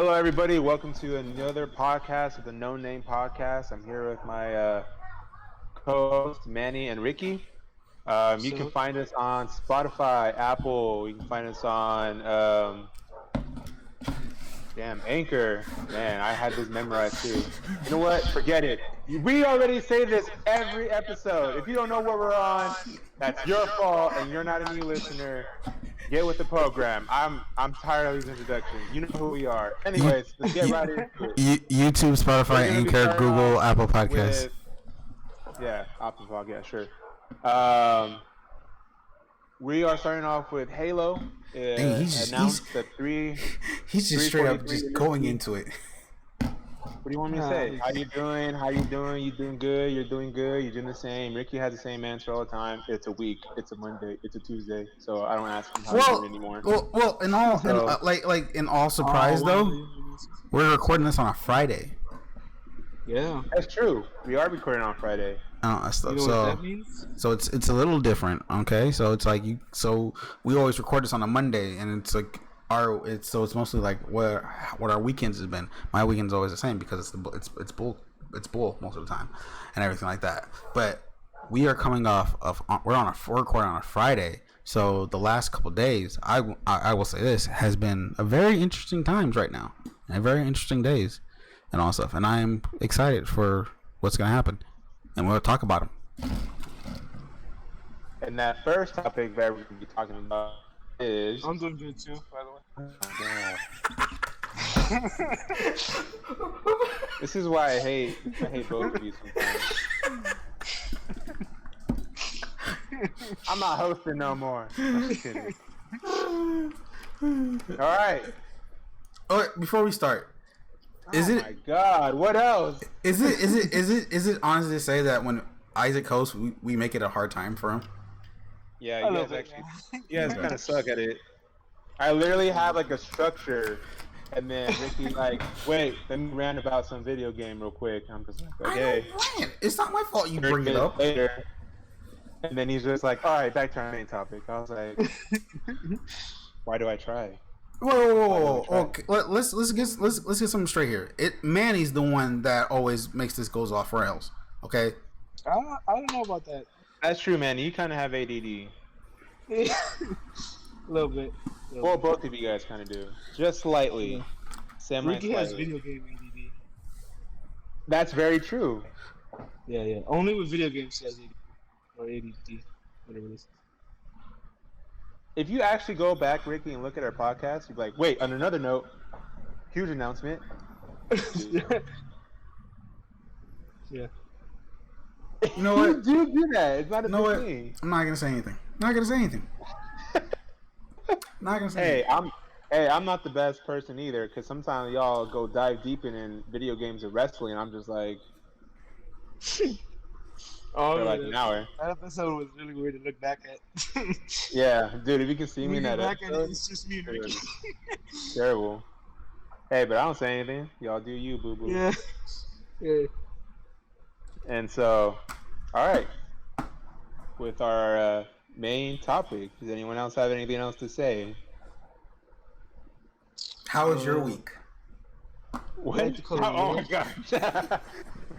Hello, everybody. Welcome to another podcast of the No Name Podcast. I'm here with my co-hosts Manny and Ricky. You can So, find us on Spotify, Apple. You can find us on Anchor. Man, I had this memorized too. You know what? Forget it. We already say this every episode. If you don't know where we're on, that's your fault, and you're not a new listener. Get with the program. I'm tired of these introductions. You know who we are. You, Anyways, let's get you, right into it. YouTube, We're Spotify, gonna be Anchor, starting Google, off Apple Podcasts. with Apple Podcast, sure. Um, we are starting off with Halo. Dang, Announced the three. he's just straight up 343 just going into it. What do you want me to say? How you doing? How you doing? You doing good? You're doing good. You're doing the same. Ricky has the same answer all the time. It's a week. It's a Monday. It's a Tuesday. So I don't ask him how he's doing anymore. Well, in all, So- in all surprise though, we're recording this on a Friday. yeah. That's true. We are recording on Friday. Stuff. You know So, what that means? so it's a little different. Okay, so it's like so we always record this on a Monday, and it's like it's mostly like what our weekends has been. My weekend's always the same because it's bull most of the time, and everything like that. But we are coming off of we're recording on a Friday. So the last couple days, I will say this has been a very interesting times right now, and very interesting days, and all stuff. And I am excited for what's gonna happen, and we'll talk about them. And that first topic that we're going to be talking about is. I'm doing good too, by the way. This is why I hate both of you sometimes. I'm not hosting no more. I'm just kidding. All right. Oh, before we start, Oh my God! What else? is it honest to say that when Isaac hosts, we make it a hard time for him? Yeah, you guys kind of suck at it. I literally have like a structure, and then Ricky like, wait, let me rant about some video game real quick. I'm just like, okay. I know, it's not my fault you bring it up. Later. And then he's just like, all right, back to our main topic. I was like, why do I try? Whoa. Okay, let's get something straight here. Manny's the one that always makes this goes off rails. Okay. I don't know about that. That's true, man. You kind of have ADD. A little bit. Well, both of you guys kind of do, just slightly. Yeah. Semi. Ricky has video game ADD. That's very true. Yeah. Only with video games he has ADD. Or ADD. Whatever it is. If you actually go back, Ricky, and look at our podcast, you'd be like, wait, on another note, huge announcement. Yeah. You know what? You do that. It's not a You know big what? thing. I'm not gonna say anything. Not gonna say anything. I'm not the best person either, because sometimes y'all go dive deep in video games and wrestling, and I'm just like, for like an hour. That episode was really weird to look back at. Yeah, dude, if you can see me in that back at it, episode, it's just me and Ricky. terrible. Hey, but I don't say anything. Y'all do you, boo boo. Yeah. And so, all right, with our main topic, does anyone else have anything else to say? How was your week? What? Oh my gosh.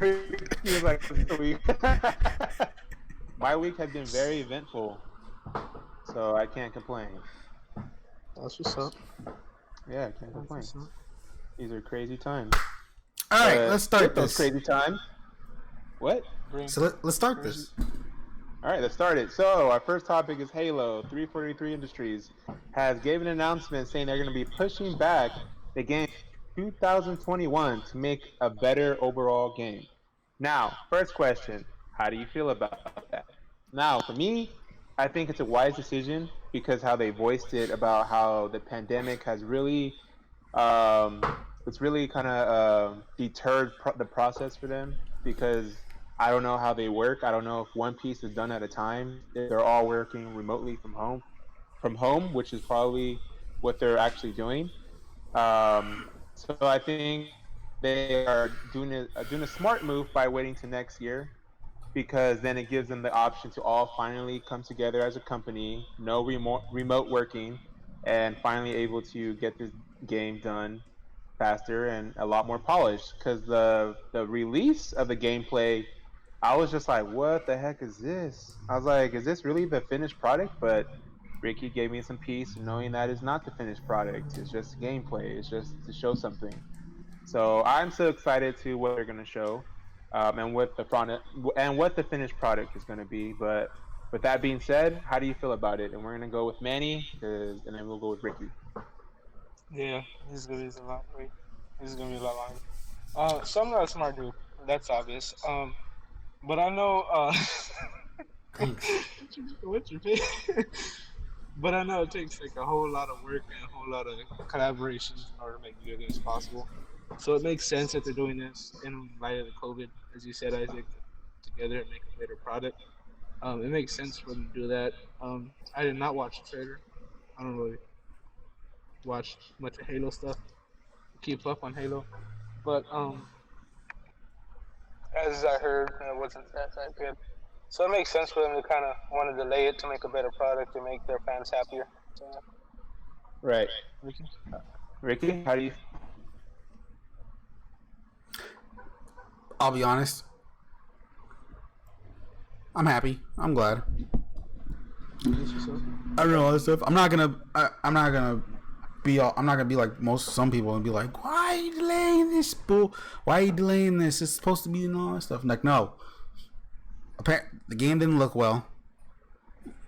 He was like, my week has been very eventful, so I can't complain. That's what's up. Yeah, I can't complain. These are crazy times. All right, let's start those this. crazy times. What? So let's start this. All right, let's start it. So our first topic is Halo. 343 Industries has given an announcement saying they're going to be pushing back the game 2021 to make a better overall game. Now, first question, how do you feel about that? Now, for me, I think it's a wise decision because how they voiced it about how the pandemic has really, it's really kind of deterred the process for them because I don't know how they work. I don't know if one piece is done at a time. They're all working remotely from home, which is probably what they're actually doing. So I think they are doing a smart move by waiting to next year, because then it gives them the option to all finally come together as a company, no remote working, and finally able to get this game done faster and a lot more polished. Because the release of the gameplay, I was just like, what the heck is this? I was like, is this really the finished product? But Ricky gave me some peace knowing that it's not the finished product. It's just gameplay. It's just to show something. So I'm so excited to what they're going to show, and what the front and what the finished product is going to be. But with that being said, how do you feel about it? And we're going to go with Manny, and then we'll go with Ricky. Yeah, this is gonna be a lot. Wait, this is gonna be a lot longer. So I'm not a smart dude. That's obvious. But I know. Thanks. What's your face? But I know it takes like a whole lot of work and a whole lot of collaborations in order to make video games possible. So it makes sense that they're doing this in light of the COVID, as you said, Isaac, to together and make a better product. It makes sense for them to do that. I did not watch the trailer. I don't really watch much of Halo stuff. Keep up on Halo, but as I heard, it wasn't that good. So it makes sense for them to kind of want to delay it to make a better product and make their fans happier. So, Right, Ricky? Ricky, how do you? I'll be honest. I'm happy. I'm glad. I don't know all this stuff. I'm not gonna be like some people and be like, why are you delaying this, bull? Why are you delaying this? It's supposed to be and all that stuff. I'm like, no. The game didn't look well,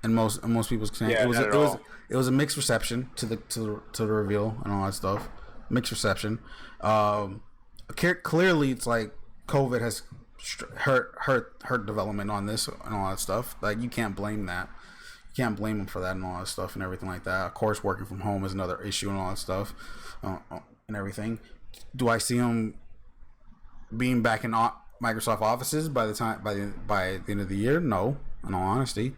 and most people's saying Yeah, it was a mixed reception to the reveal and all that stuff. Mixed reception. Clearly, it's like COVID has hurt development on this and all that stuff. Like, you can't blame that. You can't blame them for that and all that stuff and everything like that. Of course, working from home is another issue and all that stuff and everything. Do I see them being back in Microsoft offices by the end of the year? No, in all honesty,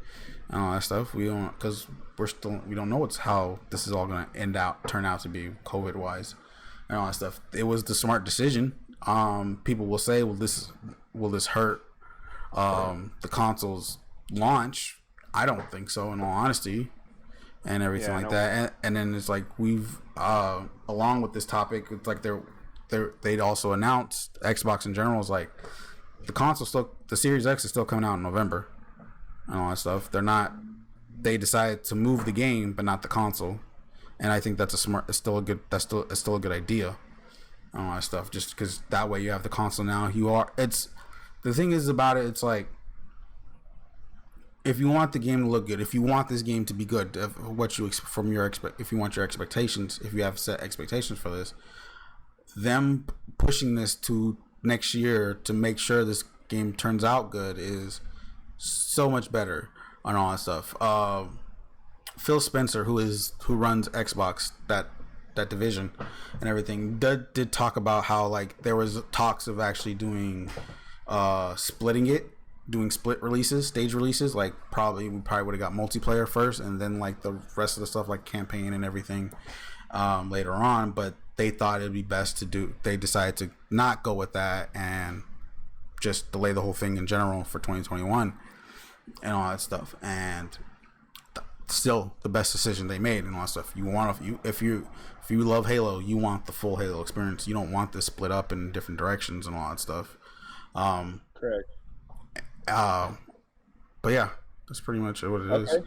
and all that stuff. We don't, because we don't know how this is all going to turn out to be COVID wise and all that stuff. It was the smart decision. People will say, will this hurt the console's launch? I don't think so, in all honesty, and everything like that. And then it's like we've along with this topic, it's like they'd also announced Xbox in general is like the Series X is still coming out in November and all that stuff. They decided to move the game but not the console, and I think that's it's still a good idea and all that stuff, just because that way you have the console now. The thing is about it, it's like, if you want the game to look good, if you want this game to be good, if you want your expectations, if you have set expectations for this, them pushing this to next year to make sure this game turns out good is so much better on all that stuff. Phil Spencer, who runs Xbox, that division and everything, did talk about how like there was talks of actually doing splitting it, doing split releases, stage releases. Like we would have got multiplayer first and then like the rest of the stuff like campaign and everything later on. But they thought it'd be best they decided to not go with that and just delay the whole thing in general for 2021 and all that stuff. And still the best decision they made and all that stuff. If you love Halo, you want the full Halo experience. You don't want this split up in different directions and all that stuff. Correct. But yeah, that's pretty much what it is.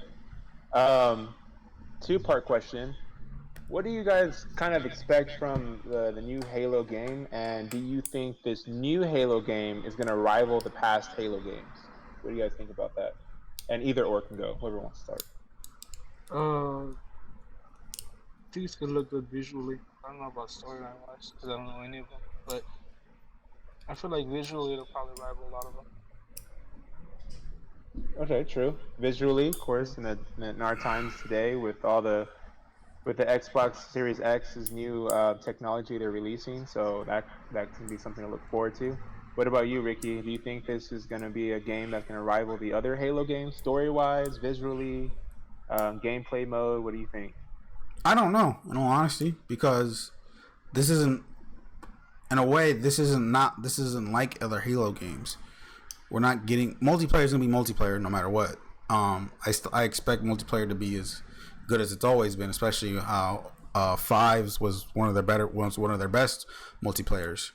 Two-part question. What do you guys kind of expect from the new Halo game, and do you think this new Halo game is going to rival the past Halo games? What do you guys think about that? And either or can go. Whoever wants to start. I think it's gonna look good visually. I don't know about storyline wise because I don't know any of them, but I feel like visually it'll probably rival a lot of them. Okay, true. Visually, of course, in our times today, with the Xbox Series X's new technology they're releasing, so that can be something to look forward to. What about you, Ricky? Do you think this is going to be a game that's going to rival the other Halo games, story-wise, visually, gameplay mode? What do you think? I don't know, in all honesty, because this isn't, in a way, this isn't like other Halo games. We're not getting multiplayer is gonna be multiplayer no matter what. I expect multiplayer to be as good as it's always been, especially how Fives was one of their best multiplayers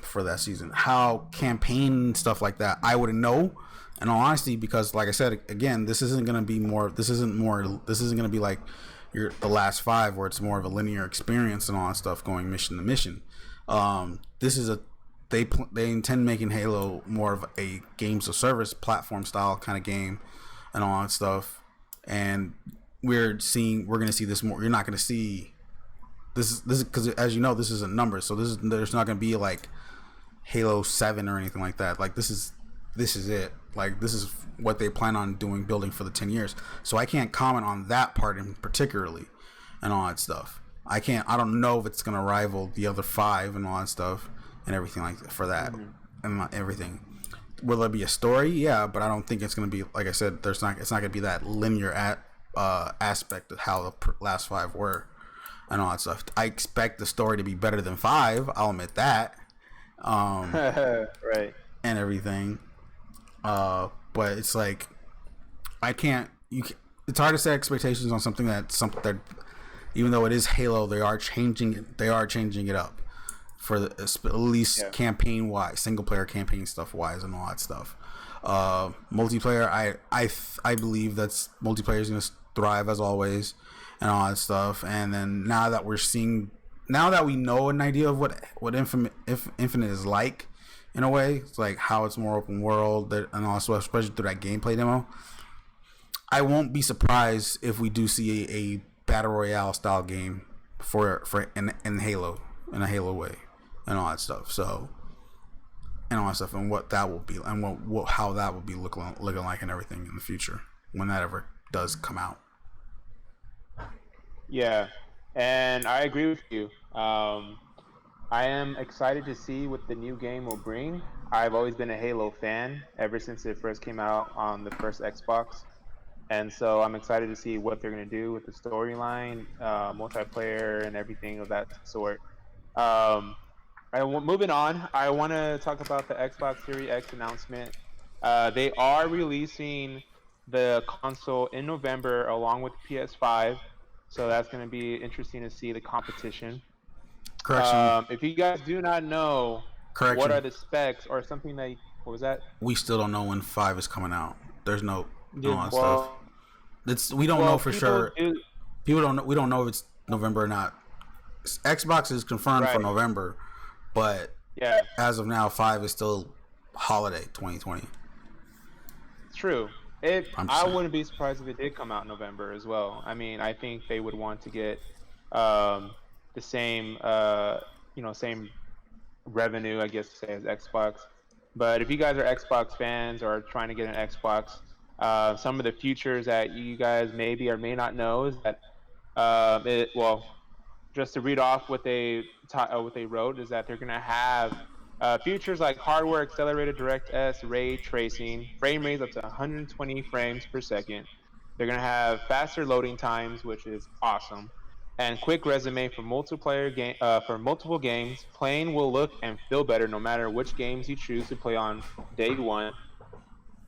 for that season. How campaign stuff like that, I wouldn't know. In all honesty, because like I said again, this isn't gonna be more. This isn't gonna be like the last five where it's more of a linear experience and all that stuff going mission to mission. This is they intend making Halo more of a games of service platform style kind of game and all that stuff. And we're gonna see this more. You're not gonna see this because as you know, this is a number, so there's not gonna be like Halo 7 or anything like that. Like this is it. Like this is what they plan on building for the 10 years. So I can't comment on that part in particularly and all that stuff. I don't know if it's gonna rival the other 5 and all that stuff and everything like that for that and everything. Will there be a story? Yeah, but I don't think it's gonna be, like I said, it's not gonna be that linear aspect of how the last 5 were and all that stuff. I expect the story to be better than 5. I'll admit that. Right. And everything. But it's like it's hard to set expectations on something that even though it is Halo, they are changing it up for at least campaign wise, single player campaign stuff wise and all that stuff. Multiplayer, I believe that's multiplayer is going to thrive as always and all that stuff. And then now that we know an idea of what Infinite is like, in a way, it's like how it's more open world and also especially through that gameplay demo. I won't be surprised if we do see a battle royale style game in Halo, in a Halo way and all that stuff. So and all that stuff and what that will be and how that will be looking like and everything in the future when that ever does come out. Yeah, and I agree with you. I am excited to see what the new game will bring. I've always been a Halo fan ever since it first came out on the first Xbox. And so I'm excited to see what they're going to do with the storyline, multiplayer, and everything of that sort. Moving on, I want to talk about the Xbox Series X announcement. They are releasing the console in November along with PS5. So that's going to be interesting to see the competition. Correction. If you guys do not know what are the specs or something that, what was that? We still don't know when 5 is coming out. There's no Yeah. stuff. We don't know for sure. People don't know. We don't know if it's November or not. Xbox is confirmed for November, but as of now, 5 is still holiday 2020. It's true. I wouldn't be surprised if it did come out in November as well. I mean, I think they would want to get the same same revenue, I guess, to say, as Xbox. But if you guys are Xbox fans or are trying to get an Xbox, some of the features that you guys maybe or may not know is that just to read off what they wrote is that they're going to have features like hardware accelerated DirectX ray tracing, frame rates up to 120 frames per second. They're going to have faster loading times, which is awesome, and quick resume for multiple games. Playing will look and feel better no matter which games you choose to play on day one.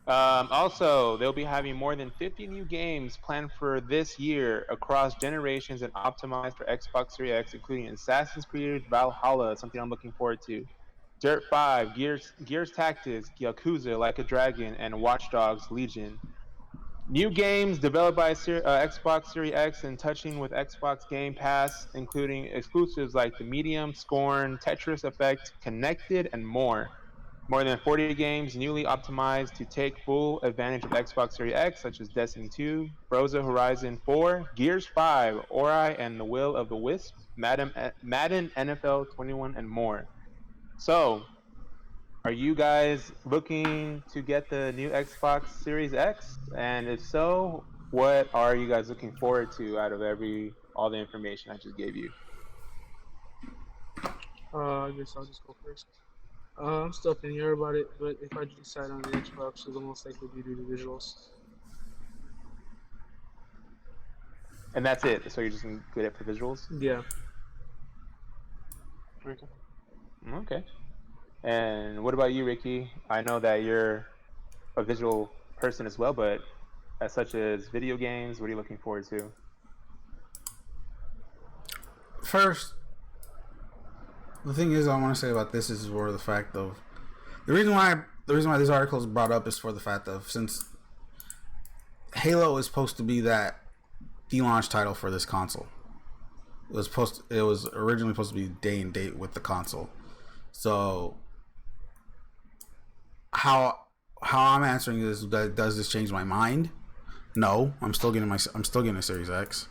Also, they'll be having more than 50 new games planned for this year across generations and optimized for Xbox Series X, including Assassin's Creed Valhalla, something I'm looking forward to, Dirt 5, Gears Tactics, Yakuza Like a Dragon, and Watch Dogs Legion. New games developed by Xbox Series X and touching with Xbox Game Pass, including exclusives like The Medium, Scorn, Tetris Effect, Connected, and more. More than 40 games newly optimized to take full advantage of Xbox Series X, such as Destiny 2, Forza Horizon 4, Gears 5, Ori and the Will of the Wisp, Madden NFL 21, and more. So, are you guys looking to get the new Xbox Series X? And if so, what are you guys looking forward to out of all the information I just gave you? I guess I'll just go first. I'm still thinking about it, but if I decide on the Xbox, it'll most likely be due to visuals. And that's it. So you're just good at the visuals? Yeah. Okay. And what about you, Ricky? I know that you're a visual person as well, but as such as video games, what are you looking forward to? first, the thing is, I want to say about this is for the fact of the reason why this article is brought up is for the fact of since Halo is supposed to be that the launch title for this console. It was originally supposed to be day and date with the console. So how I'm answering this, does this change my mind? No, I'm still getting a Series X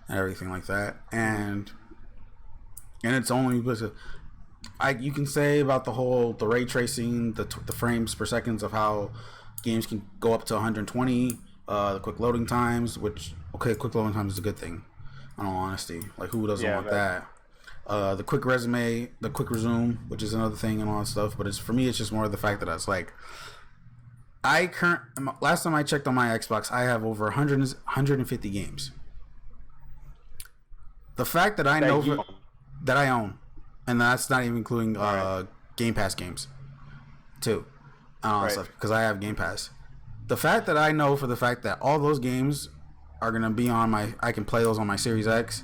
and everything like that, and it's only because you can say about the ray tracing, the frames per seconds of how games can go up to 120, the quick loading times, quick loading times is a good thing. In all honesty, like who doesn't want that? The quick resume, the quick resume, which is another thing and all that stuff. But for me, it's just more the fact that it's like last time I checked on my Xbox, I have over 150 games. The fact that I know that I own, and that's not even including Game Pass games, too, stuff because I have Game Pass. The fact that I know for the fact that all those games are gonna be I can play those on my Series X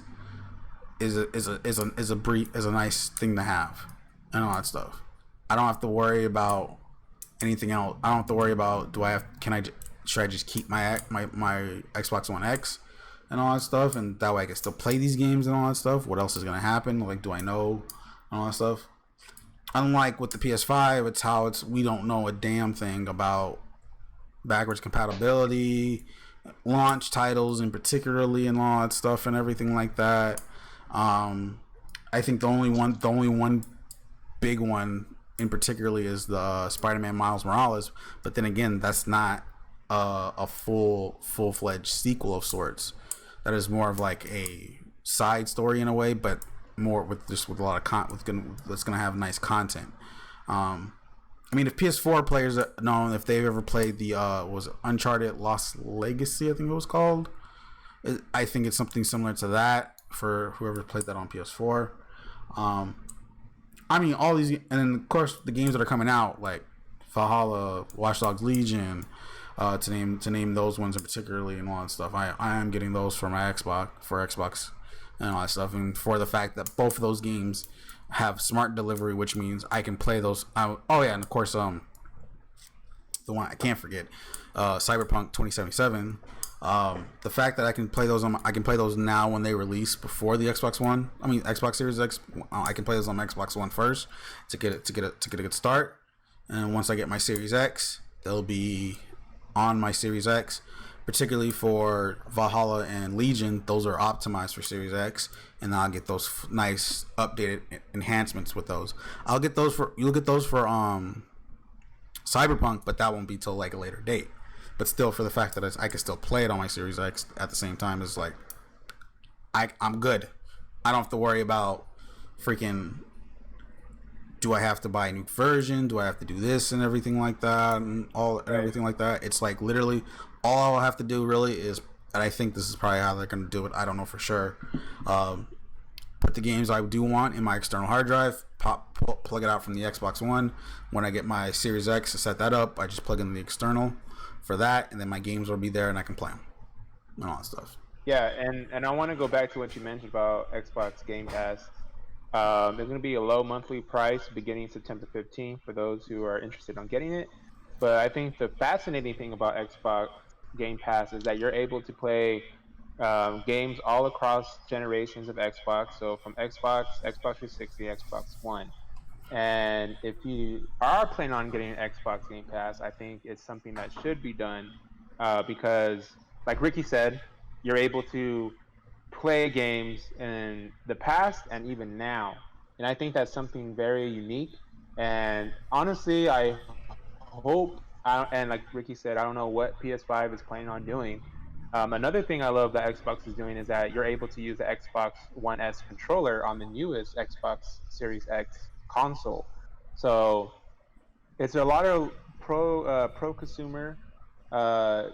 is a nice thing to have, and all that stuff. I don't have to worry about anything else. I don't have to worry about should I just keep my Xbox One X and all that stuff, and that way I can still play these games and all that stuff. What else is gonna happen? Like, do I know and all that stuff? Unlike with the PS5, we don't know a damn thing about backwards compatibility, launch titles, and particularly and all that stuff and everything like that. I think the only one big one in particularly is the Spider-Man Miles Morales, but then again, that's not a full-fledged sequel of sorts. That is more of like a side story in a way, but more with a lot of that's gonna have nice content. I mean, if PS4 players know if they've ever played the was it Uncharted Lost Legacy, I think it was called. I think it's something similar to that for whoever played that on PS4. I mean, all these, and then of course the games that are coming out like Valhalla, Watch Dogs Legion, to name those ones in particularly and all that stuff. I am getting those for my Xbox and all that stuff, and for the fact that both of those games have smart delivery, which means I can play those. And of course, the one I can't forget, Cyberpunk 2077. The fact that I can play those now when they release before the Xbox Series X. I can play those on my Xbox One first to get a good start, and once I get my Series X, they'll be on my Series X. Particularly for Valhalla and Legion, those are optimized for Series X, and I'll get those nice updated enhancements with those. You'll get those for Cyberpunk, but that won't be till like a later date. But still, for the fact that I can still play it on my Series X at the same time, is like I'm good. I don't have to worry about freaking. Do I have to buy a new version? Do I have to do this and everything like that and everything like that? It's like literally all I'll have to do really is, and I think this is probably how they're going to do it. I don't know for sure. Put the games I do want in my external hard drive, plug it out from the Xbox One. When I get my Series X to set that up, I just plug in the external for that, and then my games will be there and I can play them and all that stuff. Yeah, and I want to go back to what you mentioned about Xbox Game Pass. There's going to be a low monthly price beginning September 15th for those who are interested in getting it. But I think the fascinating thing about Xbox Game Pass is that you're able to play games all across generations of Xbox. So from Xbox 360, Xbox One. And if you are planning on getting an Xbox Game Pass, I think it's something that should be done because, like Ricky said, you're able to play games in the past and even now. And I think that's something very unique. And honestly, I hope, and like Ricky said, I don't know what PS5 is planning on doing. Another thing I love that Xbox is doing is that you're able to use the Xbox One S controller on the newest Xbox Series X console. So it's a lot of pro consumer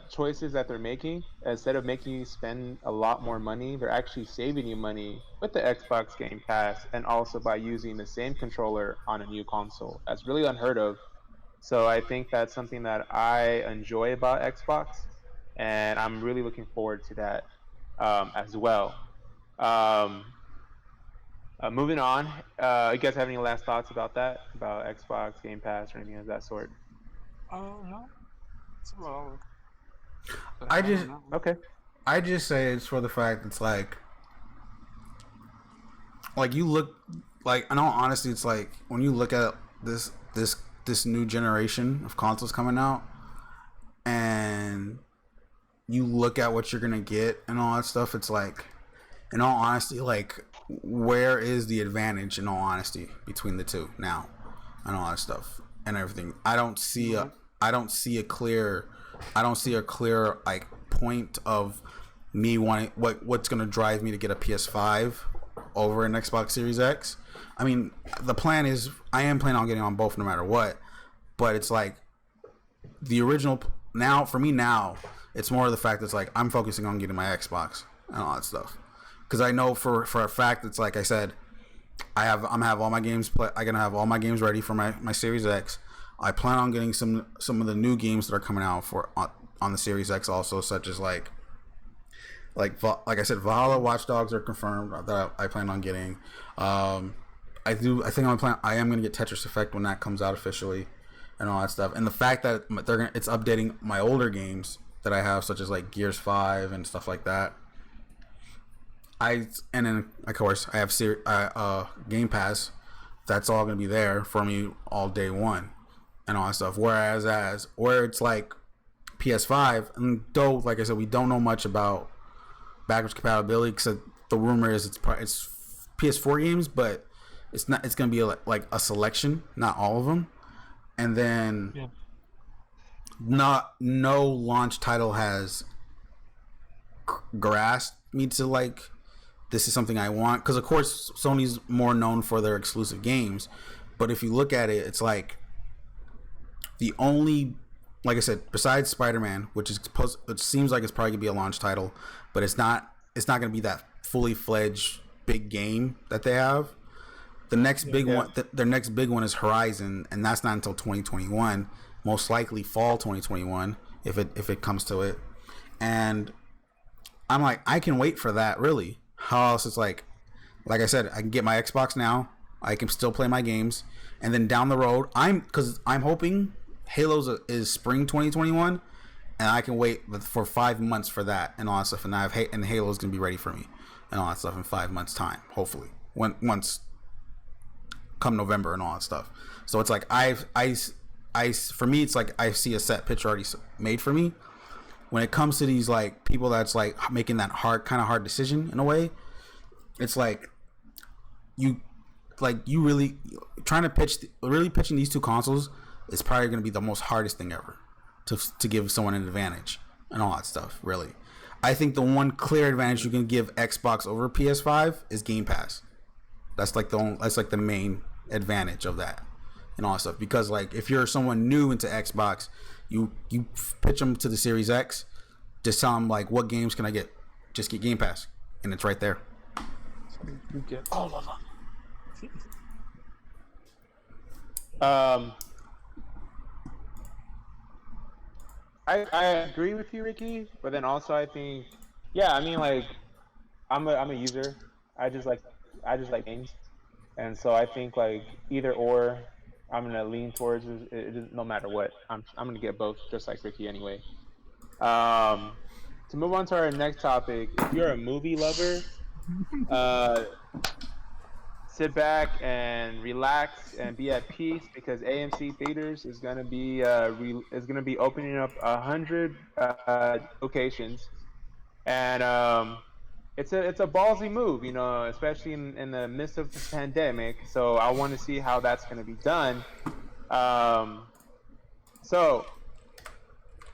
choices that they're making. Instead of making you spend a lot more money, they're actually saving you money with the Xbox Game Pass and also by using the same controller on a new console. That's really unheard of. So I think that's something that I enjoy about Xbox, and I'm really looking forward to that as well. Um, Moving on, you guys have any last thoughts about that? About Xbox, Game Pass, or anything of that sort? Oh no, that's about all that I I have just on that one. Okay. I just say it's for the fact it's like you look like in all honesty, it's like when you look at this new generation of consoles coming out, and you look at what you're gonna get and all that stuff, it's like, in all honesty, like where is the advantage in all honesty between the two now and all that stuff and everything? I don't see a clear like point of me wanting what's gonna drive me to get a PS5 over an Xbox Series X. I mean, the plan is I am planning on getting on both no matter what, but it's like the original now for me now it's more of the fact that it's like I'm focusing on getting my Xbox and all that stuff because I know for a fact it's like I said I'm gonna have all my games ready for my Series X. I plan on getting some of the new games that are coming out for on the Series X also, such as like I said, Valhalla, Watch Dogs are confirmed that I plan on getting. I am gonna get Tetris Effect when that comes out officially, and all that stuff. And the fact that it's updating my older games that I have, such as like Gears 5 and stuff like that. And then of course I have Game Pass. That's all gonna be there for me all day one, and all that stuff. Whereas where it's like PS5, and though like I said, we don't know much about backwards compatibility because the rumor is it's PS4 games, but it's not. It's gonna be like a selection, not all of them. And then Yeah. no launch title has grasped me to like this is something I want, because of course Sony's more known for their exclusive games, but if you look at it, it's like the only, like I said, besides Spider-Man, which seems like it's probably gonna be a launch title, but it's not gonna be that fully fledged big game that they have. The next big one, their next big one is Horizon, and that's not until 2021, most likely fall 2021 if it comes to it. And I'm like, I can wait for that. Really, how else? It's like I said, I can get my Xbox now. I can still play my games, and then down the road, I'm hoping Halo's is spring 2021, and I can wait for 5 months for that and all that stuff. And and Halo's gonna be ready for me and all that stuff in 5 months time, hopefully. Once come November and all that stuff. So it's like for me, it's like I see a set picture already made for me. When it comes to these like people that's like making that hard decision in a way, it's like you really trying to pitching these two consoles is probably going to be the most hardest thing ever to give someone an advantage and all that stuff. Really, I think the one clear advantage you can give Xbox over PS5 is Game Pass. That's like the main advantage of that and all that stuff, because like if you're someone new into Xbox, you pitch them to the Series X, just tell them like, what games can I get? Just get Game Pass, and it's right there. You get all of them. I agree with you, Ricky, but then also I think, yeah, I mean like I'm a user. I just like games, and so I think like either or, I'm gonna lean towards no matter what. I'm gonna get both, just like Ricky anyway. To move on to our next topic, if you're a movie lover, uh, sit back and relax and be at peace because AMC theaters is gonna be opening up 100 locations, and it's a ballsy move, especially in the midst of the pandemic. So I want to see how that's gonna be done. So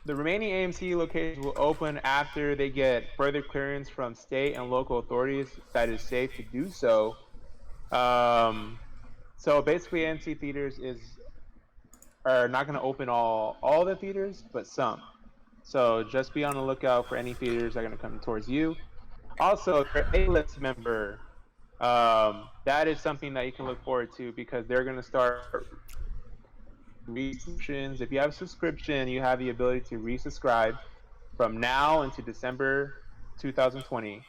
the remaining AMC locations will open after they get further clearance from state and local authorities that is safe to do so. So basically, AMC theaters are not going to open all the theaters, but some. So just be on the lookout for any theaters that are going to come towards you. Also, if you're an A-list member, that is something that you can look forward to because they're going to start resubscriptions. If you have a subscription, you have the ability to resubscribe from now into December 2020.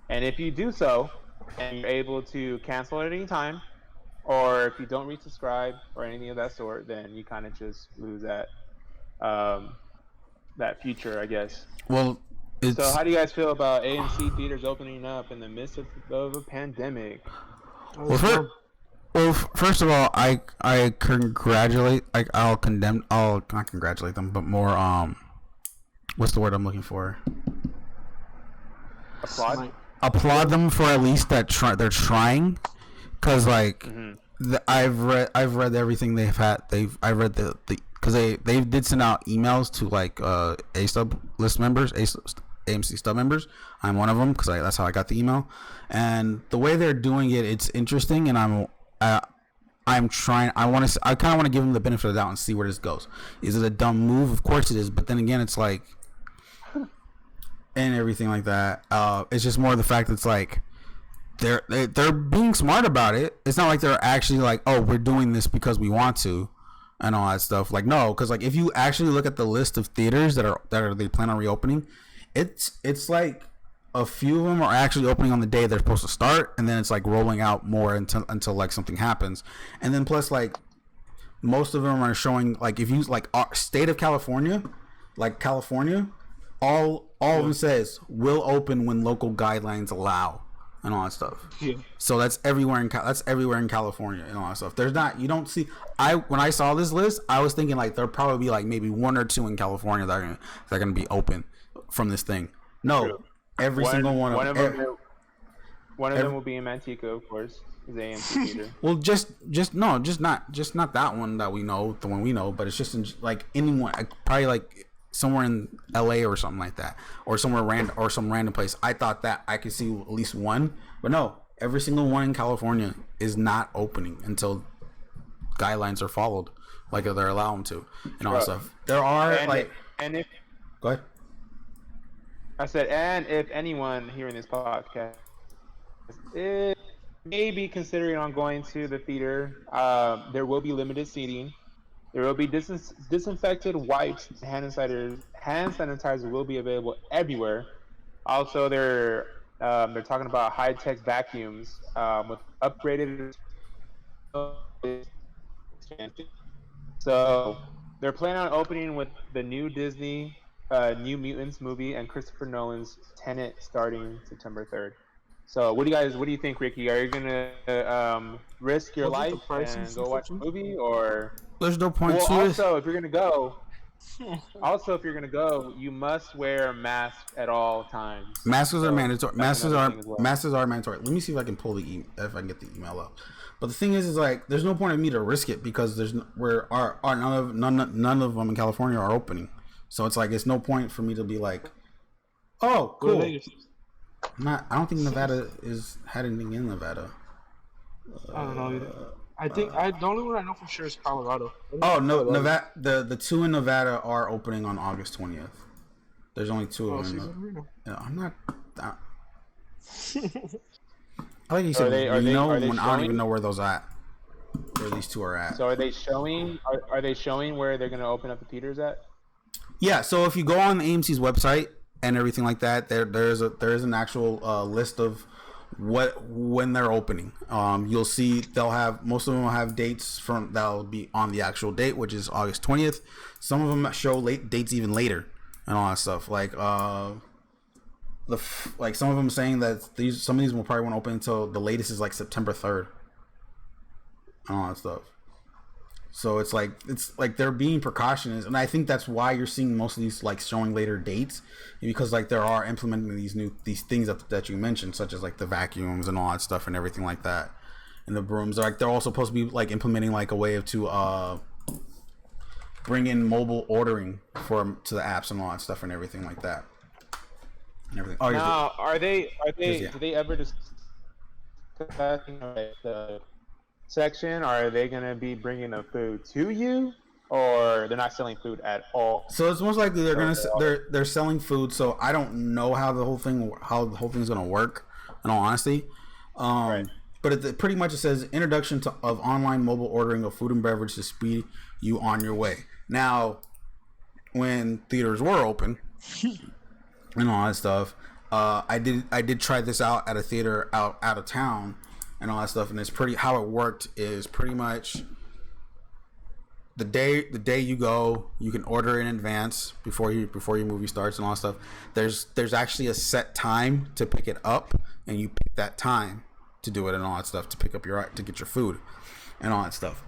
And if you do so, and you're able to cancel at any time. Or if you don't resubscribe or anything of that sort, then you kind of just lose um, that future, I guess. Well, So, it's how do you guys feel about AMC theaters opening up in the midst of a pandemic? well. First of all, I congratulate. I'll not congratulate them, but more what's the word I'm looking for? Applaud. Applaud them for at least they're trying, because like I've read everything they've had. I read the because they did send out emails to like A sub list members, AMC stub members. I'm one of them because that's how I got the email, and the way they're doing it, it's interesting, and I'm trying. I kind of want to give them the benefit of the doubt and see where this goes. Is it a dumb move? Of course it is, but then again, it's like, and everything like that. It's just more the fact that it's like they're being smart about it. It's not like they're actually like, oh, we're doing this because we want to, and all that stuff. Like, no, because like if you actually look at the list of theaters that are they plan on reopening, it's like a few of them are actually opening on the day they're supposed to start, and then it's like rolling out more until like something happens, and then plus like most of them are showing like if you like state of California, like California, all of them says will open when local guidelines allow and all that stuff. Yeah. So that's everywhere in California and all that stuff. There's not you don't see when I saw this list, I was thinking like there'll probably be like maybe one or two in California that are gonna be open from this thing. No. True. Every single one of them. One of them will be in Manteca, of course, is AMC theater. Well, just not that one that we know, the one we know, but it's just in, like anyone, probably like somewhere in LA or something like that, or somewhere random or some random place. I thought that I could see at least one, but no, every single one in California is not opening until guidelines are followed, like they're allowed them to, and all that stuff. There are go ahead. I said, and if anyone hearing this podcast is maybe considering on going to the theater, there will be limited seating. There will be disinfected wipes, hand sanitizer will be available everywhere. Also, they're talking about high-tech vacuums with upgraded. So they're planning on opening with the new Disney New Mutants movie and Christopher Nolan's Tenet starting September 3rd. So what do you think, Ricky? Are you gonna risk your life and go watch the movie, or there's no point to it? Also, if you're gonna go, you must wear a mask at all times. Masks are mandatory. Masks are mandatory. Let me see if I can pull if I can get the email up. But the thing is like there's no point in me to risk it because none of them in California are opening. So it's like it's no point for me to be like, oh, cool. I don't think Nevada had anything in Nevada. I don't know either. I think the only one I know for sure is Colorado. Oh no, Nevada. The two in Nevada are opening on August 20th. There's only two of them. I'm not. I like you said. I don't even know where those at. Where these two are at. So are they showing? Are they showing where they're going to open up the theaters at? Yeah. So if you go on AMC's website and everything like that, there is an actual list of when they're opening. You'll see most of them will have dates that'll be on the actual date, which is August 20th. Some of them show dates even later and all that stuff. Like some of them saying that some of these will probably won't open until the latest is like September 3rd and all that stuff. So it's like they're being precautious, and I think that's why you're seeing most of these like showing later dates, because like there are implementing these things that you mentioned, such as like the vacuums and all that stuff and everything like that, and the brooms. Like they're also supposed to be like implementing like a way to bring in mobile ordering to the apps and all that stuff and everything like that. And everything. Oh, now, do they ever discuss the section? Are they going to be bringing the food to you, or they're not selling food at all? So it's most likely they're selling food. So I don't know how the whole thing is going to work, in all honesty. Right. But pretty much it says introduction of online mobile ordering of food and beverage to speed you on your way. Now, when theaters were open and all that stuff, I did try this out at a theater out of town and all that stuff, and it's pretty. How it worked is pretty much the day you go, you can order in advance before your movie starts and all that stuff. There's actually a set time to pick it up, and you pick that time to do it and all that stuff, to pick up to get your food and all that stuff.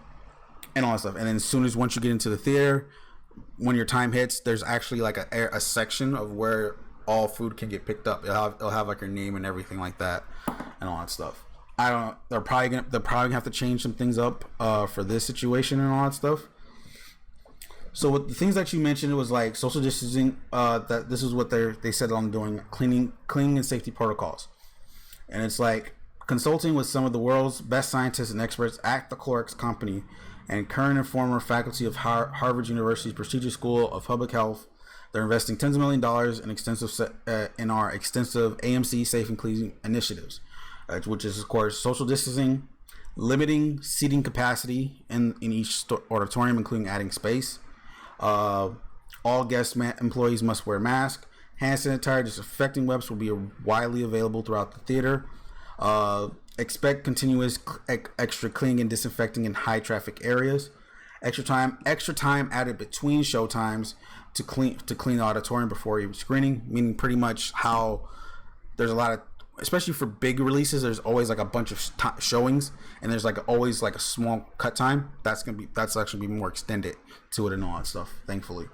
And then as soon as once you get into the theater, when your time hits, there's actually like a section of where all food can get picked up. It'll have like your name and everything like that and all that stuff. I don't know. They're probably gonna have to change some things up for this situation and all that stuff. So with the things that you mentioned, it was like social distancing. That this is what they said on doing, cleaning and safety protocols. And it's like consulting with some of the world's best scientists and experts at the Clorox Company and current and former faculty of Harvard University's prestigious School of Public Health. They're investing tens of millions of dollars in our extensive AMC Safe and Clean initiatives, which is, of course, social distancing, limiting seating capacity in each auditorium, including adding space. All guest employees must wear masks. Hand sanitizer, disinfecting wipes will be widely available throughout the theater. Expect continuous extra cleaning and disinfecting in high traffic areas. Extra time added between show times to clean the auditorium before your screening, meaning pretty much how there's a lot of, especially for big releases, there's always like a bunch of showings, and there's like always like a small cut time. That's actually be more extended to it and all that stuff, thankfully.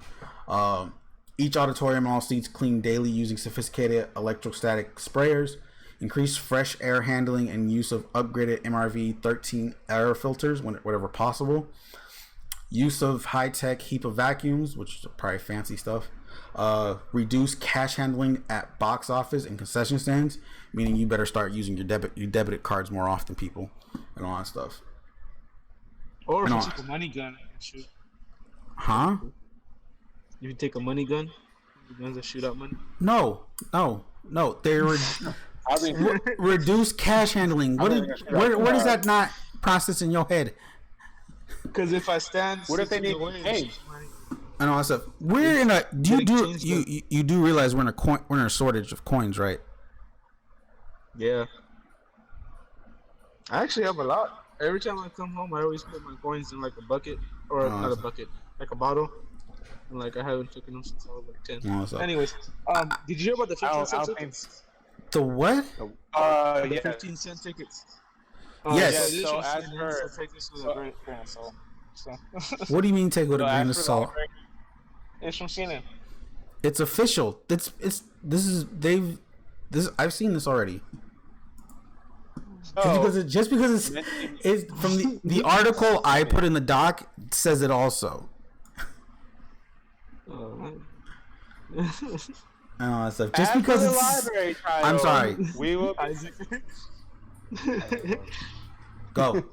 Each auditorium and all seats cleaned daily using sophisticated electrostatic sprayers. Increase fresh air handling and use of upgraded MRV 13 air filters whenever possible. Use of high-tech HEPA vacuums, which is probably fancy stuff. Reduce cash handling at box office and concession stands, meaning you better start using your debited cards more often, people, and all that stuff. Or if you take a money gun and shoot. Huh? You can take a money gun, guns that shoot out money. No. They were reduce cash handling. Where does that not process in your head? Because if I stand, what if they need change? And all that stuff. We're in a. You do realize we're in a shortage of coins, right? Yeah. I actually have a lot. Every time I come home, I always put my coins in like a bucket, or not a bucket, like a bottle. And like I haven't taken them since I was like 10. Anyways, did you hear about the 15-cent tickets? The what? The Yeah. 15-cent tickets. Yes. Yeah, So as for take this with a grain of salt. So. What do you mean take with a grain of as for the salt? offering, It's from CNN. It's official. I've seen this already. Just because it's from the article I put in the doc says it also. Stuff. Just as because for the it's. library trial, I'm sorry. We will. Go.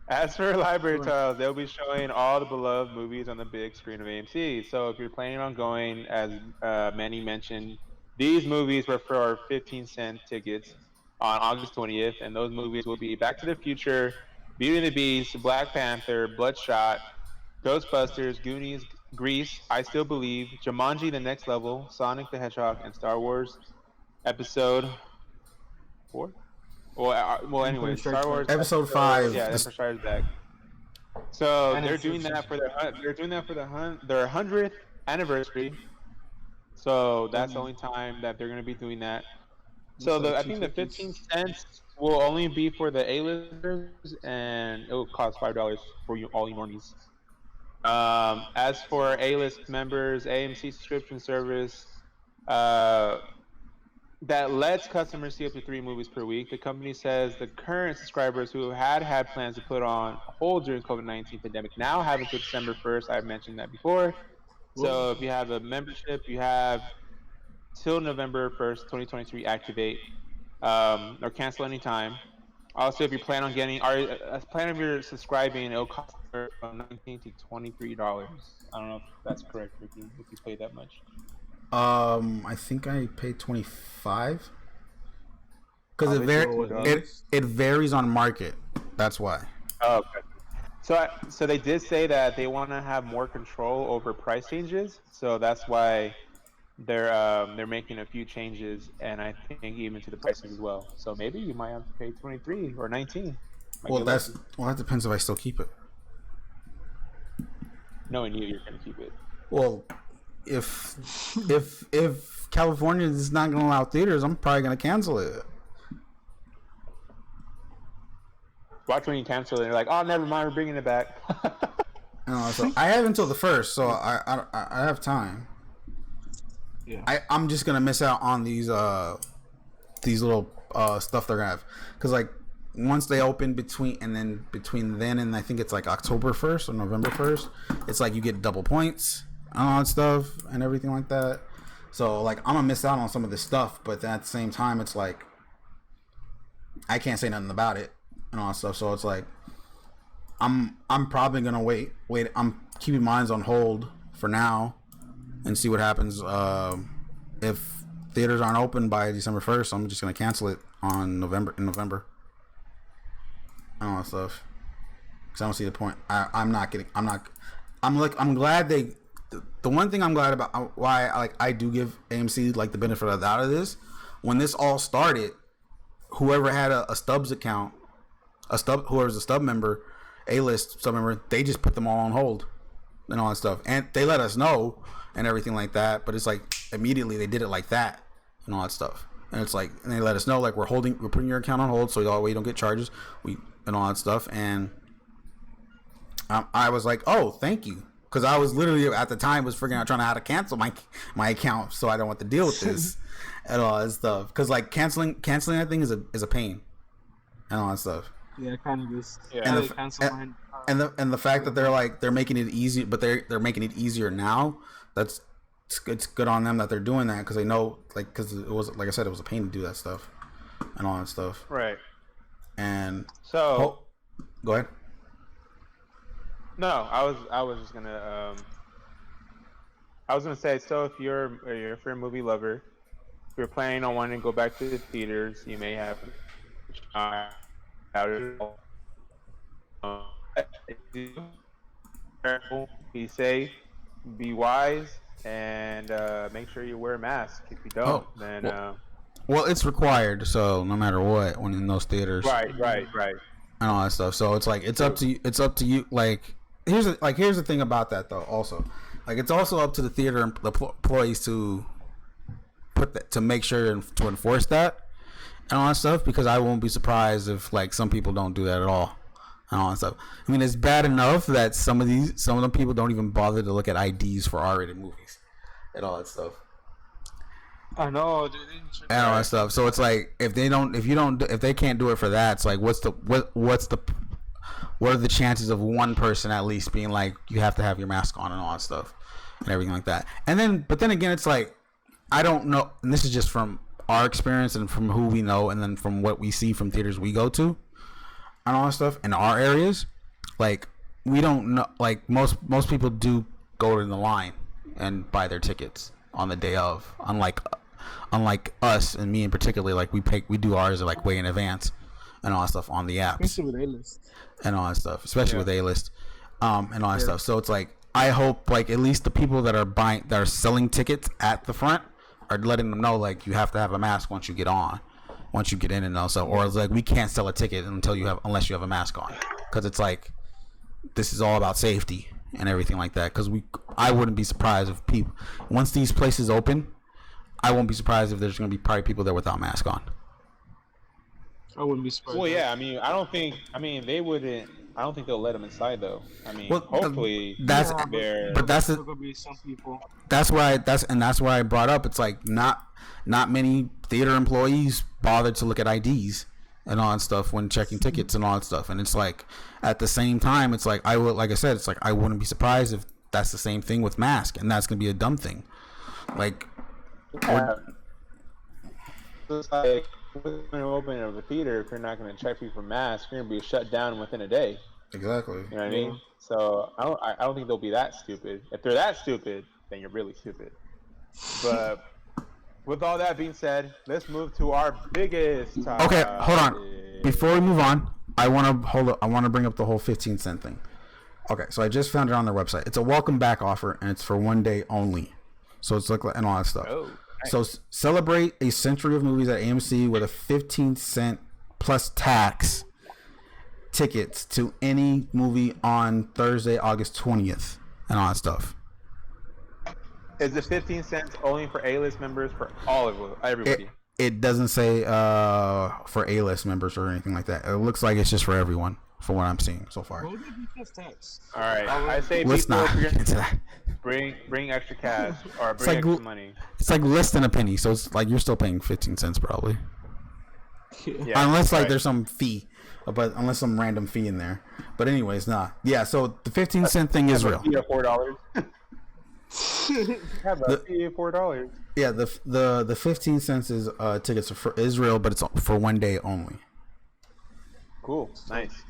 As for library trials, they'll be showing all the beloved movies on the big screen of AMC. So if you're planning on going, as Manny mentioned, these movies were for 15-cent tickets on August 20th, and those movies will be Back to the Future, Beauty and the Beast, Black Panther, Bloodshot, Ghostbusters, Goonies, Grease, I Still Believe, Jumanji: The Next Level, Sonic the Hedgehog, and Star Wars Episode 4. Well, anyway, Star Wars Episode 5. Yeah, Empire Strikes Back. So they're doing that for their 100th anniversary. So that's the only time that they're going to be doing that. So I think the 15 cents will only be for the A-listers, and it will cost $5 for all you normies. As for A-list members, AMC subscription service that lets customers see up to 3 movies per week. The company says the current subscribers who had plans to put on hold during COVID-19 pandemic now have until December 1st. I've mentioned that before. So if you have a membership, you have till November 1st, 2023 activate or cancel anytime. Also, if you plan on getting, as plan of your subscribing, it'll cost from $19 to $23. I don't know if that's correct, Ricky, if you pay that much. I think I paid 25 because it varies on market. That's why. Oh, okay. So they did say that they want to have more control over price changes. So that's why they're making a few changes, and I think even to the prices as well. So maybe you might have to pay 23 or 19. Might Well, get lucky. that depends if I still keep it. Knowing you, you're gonna keep it. Well, if California is not going to allow theaters, I'm probably going to cancel it. Watch when you cancel it. And you're like, oh, never mind, we're bringing it back. So I have until the 1st, so I have time. Yeah. I'm just gonna miss out on these little stuff they're gonna have, because like once they open between then and I think it's like October 1st or November 1st, it's like you get double points and all that stuff and everything like that. So like I'm gonna miss out on some of this stuff, but then at the same time it's like I can't say nothing about it and all that stuff. So it's like I'm probably gonna wait. I'm keeping mine on hold for now and see what happens. If theaters aren't open by December 1st, I'm just gonna cancel it in November and all that stuff, because I don't see the point. I'm glad they. The one thing I'm glad about why I do give AMC like the benefit of the doubt of this, when this all started, whoever had a Stubs account, whoever's a Stub member, A-list Stub member, they just put them all on hold and all that stuff, and they let us know and everything like that. But it's like immediately they did it like that and all that stuff, and it's like, and they let us know like we're putting your account on hold so that way you don't get charges, and all that stuff. And I was like, oh, thank you, because I was literally at the time was figuring out trying out how to cancel my account so I don't want to deal with this and all that stuff, because like canceling that thing is a pain and all that stuff. Yeah, kind of just. Yeah. And the fact that they're making it easy, but they're making it easier now. It's good on them that they're doing that, because they know, like, because it was, like I said, it was a pain to do that stuff and all that stuff. Right. And so go ahead. No, I was just gonna say, so if you're a movie lover, if you're planning on wanting to go back to the theaters, you may have be safe, be wise, and make sure you wear a mask. If you don't, then well, it's required, so no matter what, when in those theaters, right, and all that stuff. So it's like it's up to you. Like here's the thing about that though. Also, like it's also up to the theater employees to make sure and to enforce that and all that stuff, because I won't be surprised if like some people don't do that at all and all that stuff. I mean, it's bad enough that some of them people don't even bother to look at IDs for R-rated movies and all that stuff. I know, dude. And all that stuff. So it's like if they can't do it for that, it's like what are the chances of one person at least being like, you have to have your mask on and all that stuff and everything like that. But then again, it's like, I don't know, and this is just from our experience and from who we know, and then from what we see from theaters we go to and all that stuff in our areas. Like, we don't know, like most people do go in the line and buy their tickets on the day of, unlike us and me in particular. Like we do ours like way in advance and all that stuff on the apps, especially with A-list and all that stuff, especially with A-list and all that stuff. So it's like, I hope like at least the people that are selling tickets at the front are letting them know like you have to have a mask once you get in and also, or it's like we can't sell a ticket unless you have a mask on, because it's like this is all about safety and everything like that. Because I wouldn't be surprised if people, once these places open, I won't be surprised if there's going to be probably people there without mask on. I wouldn't be surprised. Well, yeah, I mean, they wouldn't. I don't think they'll let them inside though. I mean, hopefully that's gonna be some people. That's why I brought up. It's like not many theater employees bother to look at IDs and all that stuff when checking tickets and all that stuff. And it's like, at the same time, it's like I wouldn't be surprised if that's the same thing with mask, and that's gonna be a dumb thing. Like, it's like, when you open of a theater, if you're not going to check people for masks, you're going to be shut down within a day. Exactly. You know what I mean? So I don't think they'll be that stupid. If they're that stupid, then you're really stupid. But with all that being said, let's move to our biggest topic. Okay, hold on. Before we move on, I want to bring up the whole 15-cent thing. Okay, so I just found it on their website. It's a welcome back offer, and it's for one day only. So it's like and all that stuff. Oh, nice. So celebrate a century of movies at AMC with a 15-cent plus tax tickets to any movie on Thursday, August 20th, and all that stuff. Is the 15 cents only for A-list members for all of everybody? It doesn't say for A-list members or anything like that. It looks like it's just for everyone, from what I'm seeing so far. What would it be plus tax? All right, I say Let's people, not if you're get into gonna that. bring extra cash or bring like extra money. It's like less than a penny, so it's like you're still paying 15 cents probably. Yeah, Unless like right. there's some fee, but unless some random fee in there. But anyways, nah. Yeah, so the 15-cent thing is real. Fee of $4. Have a fee of $4. Yeah, the 15 cents is tickets for Israel, but it's for one day only. Cool, nice.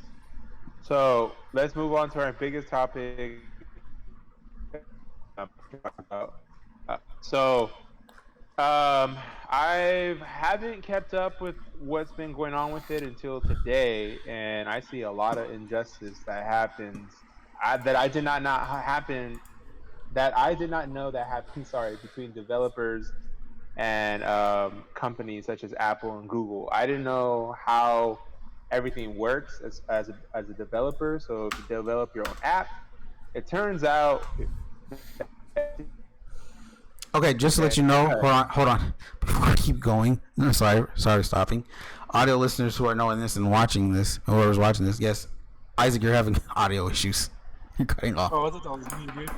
So let's move on to our biggest topic. I haven't kept up with what's been going on with it until today, and I see a lot of injustice that happens that I did not happen. That I did not know that happened. Sorry, between developers and companies such as Apple and Google. I didn't know how everything works as a developer. So if you develop your own app, it turns out. Okay, just to let you know, hold on. Before I keep going, sorry, stopping. Audio listeners who are knowing this and watching this, whoever's watching this, yes, Isaac, you're having audio issues. You're cutting off. Oh, I thought that was me, dude.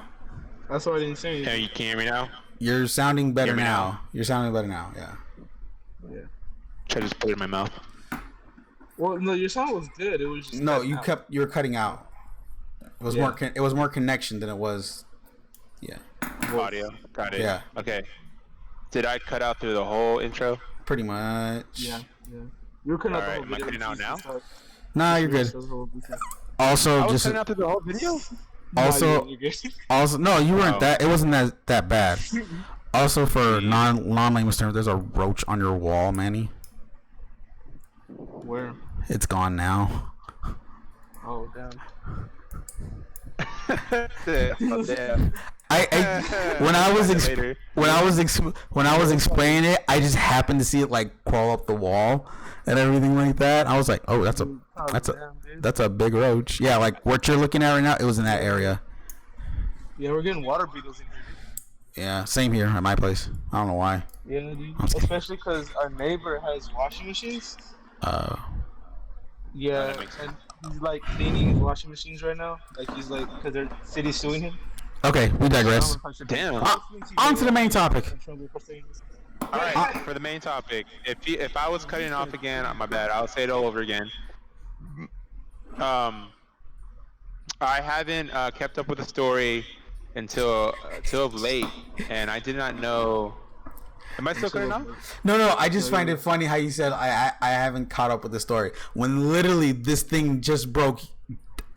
That's why I didn't say anything. You can hear me now? You're sounding better Hear me now. now? You're sounding better now. Yeah. Yeah. Should I just put it in my mouth? Well, no, your sound was good. It was just No, cutting out. you were cutting out. It was Yeah. it was more connection than it was. Yeah. Audio. Got it. Yeah. Okay. Did I cut out through the whole intro? Pretty much. Yeah. You're cutting out the Alright, whole am I video. cutting out now? Nah, you're good. Also, I was just cutting out through the whole video? also, you're good. also, no, you weren't Oh. that. It wasn't that bad. Also, for non-language terms, there's a roach on your wall, Manny. Where? It's gone now. Oh, damn. Oh, damn. When I was Later. when I was explaining it, I just happened to see it like crawl up the wall and everything like that. I was like, oh, that's a big roach. Yeah, like what you're looking at right now, it was in that area. Yeah, we're getting water beetles in here. Yeah, same here at my place. I don't know why. Yeah, dude. I'm scared. Especially because our neighbor has washing machines. Yeah, that makes and he's like cleaning his washing machines right now. Like he's like, because their city's suing him. Okay, we digress. Damn. On to the main topic. All right, for the main topic. If I was cutting off again, my bad. I'll say it all over again. I haven't kept up with the story until of late, and I did not know. Am I still cutting off? No, I just find it funny how you said I haven't caught up with the story when literally this thing just broke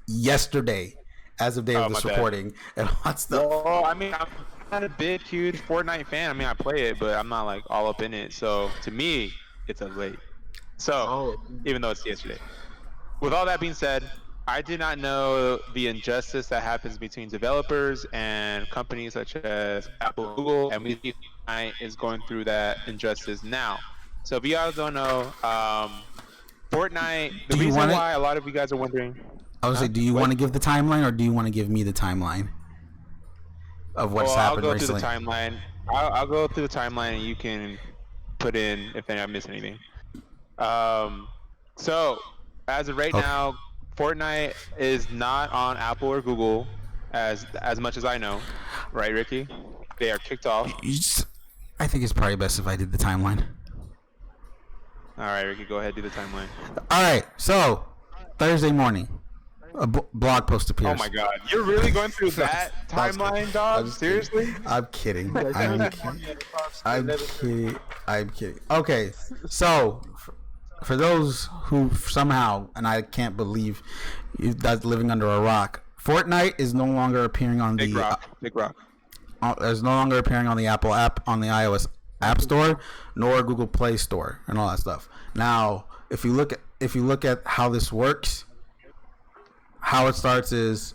yesterday, as of day of this my bad. recording and all that stuff. Well, I mean, I'm not a big, huge Fortnite fan. I mean, I play it, but I'm not like all up in it. So to me, it's as late. So even though it's yesterday. With all that being said, I did not know the injustice that happens between developers and companies such as Apple and Google, and we see Fortnite is going through that injustice now. So if you guys don't know, Fortnite, the Do you reason want it? why a lot of you guys are wondering, I was like, do you want to give the timeline or do you want to give me the timeline of what's happened I'll go recently? through the timeline. I'll go through the timeline and you can put in if I miss anything. So as of right now, Fortnite is not on Apple or Google as much as I know, right, Ricky? They are kicked off. I think it's probably best if I did the timeline. All right, Ricky, go ahead, do the timeline. All right, so Thursday morning, a blog post appears. Oh my God, you're really going through that timeline, dog? Seriously? I'm kidding. I'm kidding. Okay, so for those who somehow, and I can't believe that's living under a rock, Fortnite is no longer appearing on Big Rock. is no longer appearing on the Apple app, on the iOS App Store, nor Google Play Store, and all that stuff. Now, if you look at how this works, how it starts is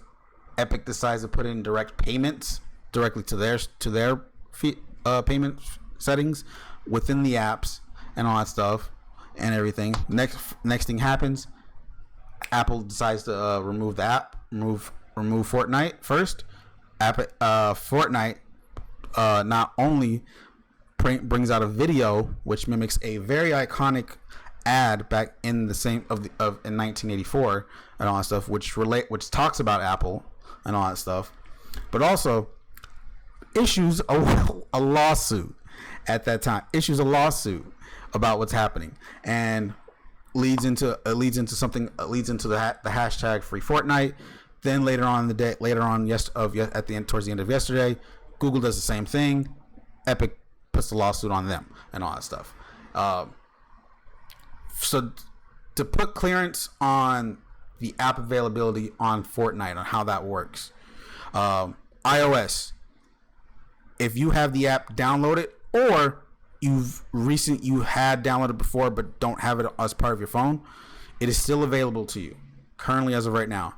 Epic decides to put in direct payments directly to their payment settings within the apps and all that stuff and everything. Next thing happens, Apple decides to remove the app, remove Fortnite first. Fortnite not only brings out a video which mimics a very iconic ad back in the same in 1984 and all that stuff, which talks about Apple and all that stuff, but also issues a lawsuit at that time. Issues a lawsuit about what's happening and leads into the hashtag free Fortnite. Then later on at the end, towards the end of yesterday, Google does the same thing. Epic puts the lawsuit on them and all that stuff. So to put clearance on the app availability on Fortnite, on how that works, iOS, if you have the app downloaded or you had downloaded before but don't have it as part of your phone, it is still available to you currently as of right now.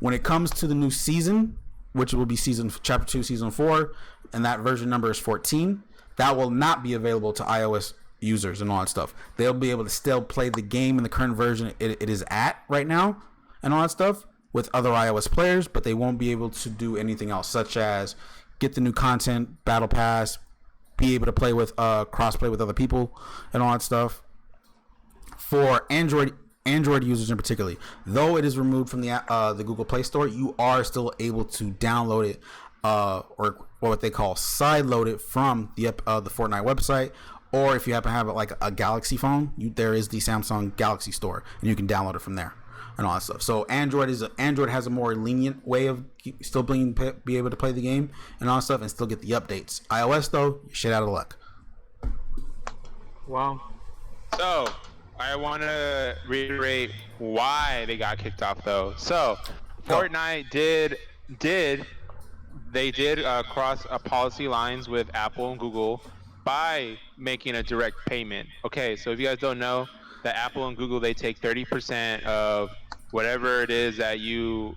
When it comes to the new season, which will be chapter 2 season 4, and that version number is 14, that will not be available to iOS users and all that stuff. They'll be able to still play the game in the current version it is at right now and all that stuff with other iOS players, but they won't be able to do anything else, such as get the new content, battle pass, be able to play with cross-play with other people and all that stuff. For Android users in particular, though it is removed from the Google Play Store, you are still able to download it or what they call sideload it from the Fortnite website, or if you happen to have like a Galaxy phone, there is the Samsung Galaxy Store and you can download it from there and all that stuff. So Android has a more lenient way of still be able to play the game and all that stuff and still get the updates. iOS though, you're shit out of luck. Wow. So I want to reiterate why they got kicked off though. So Fortnite did cross policy lines with Apple and Google by making a direct payment. Okay, so if you guys don't know, that Apple and Google, they take 30% of whatever it is that you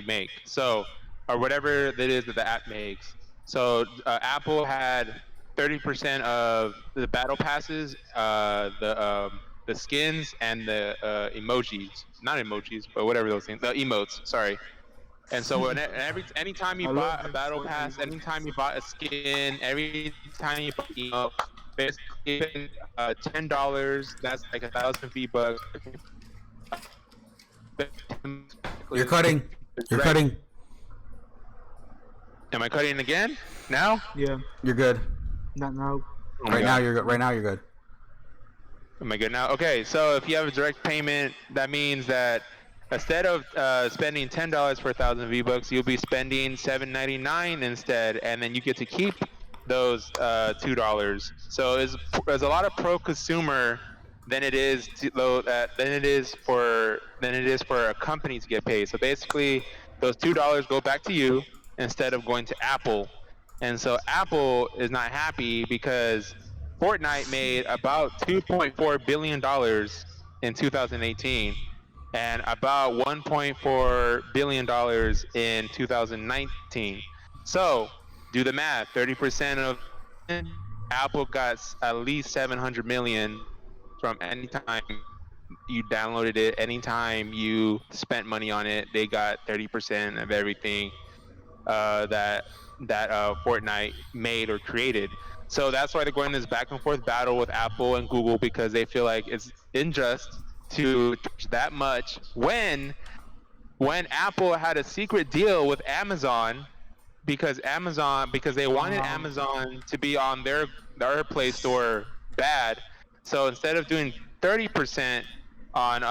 make. So, or whatever it is that the app makes. So Apple had 30% of the battle passes, the skins, and the emojis. Not emojis, but whatever those things. The emotes. Sorry. And so anytime you bought a battle pass, anytime you bought a skin, every time you bought an emote, basically $10, that's like 1,000 V-Bucks. You're cutting. Am I cutting again? Now? Yeah. You're good. Not now. Oh Right now you're good. Right now you're good. Am I good now? Okay, so if you have a direct payment, that means that instead of spending $10 for 1,000 V-Bucks, you'll be spending $7.99 instead, and then you get to keep those $2. So there's a lot of pro-consumer than it is for a company to get paid. So basically, those $2 go back to you instead of going to Apple, and so Apple is not happy because Fortnite made about $2.4 billion in 2018. And about $1.4 billion in 2019. So, do the math. 30% of Apple got at least 700 million from any time you downloaded it, anytime you spent money on it. They got 30% of everything that Fortnite made or created. So that's why they're going this back and forth battle with Apple and Google, because they feel like it's unjust to charge that much when Apple had a secret deal with Amazon because they wanted Amazon to be on their Play Store bad. So instead of doing 30% on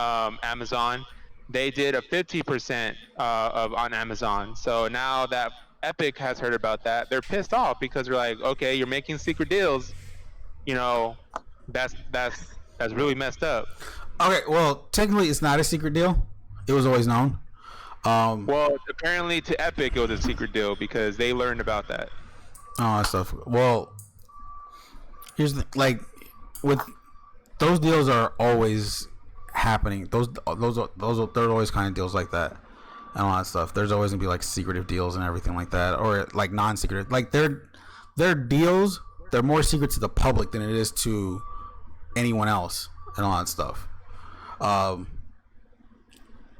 Amazon, they did a 50% on Amazon. So now that Epic has heard about that, they're pissed off because they're like, okay, you're making secret deals. You know, that's really messed up. Okay, well, technically it's not a secret deal. It was always known. Well, apparently to Epic it was a secret deal because they learned about that. Oh, that stuff. Well, here's with those deals are always happening. Those they're always kind of deals like that and all that stuff. There's always gonna be like secretive deals and everything like that, or like non-secretive. Like they're their deals, they're more secret to the public than it is to anyone else and all that stuff.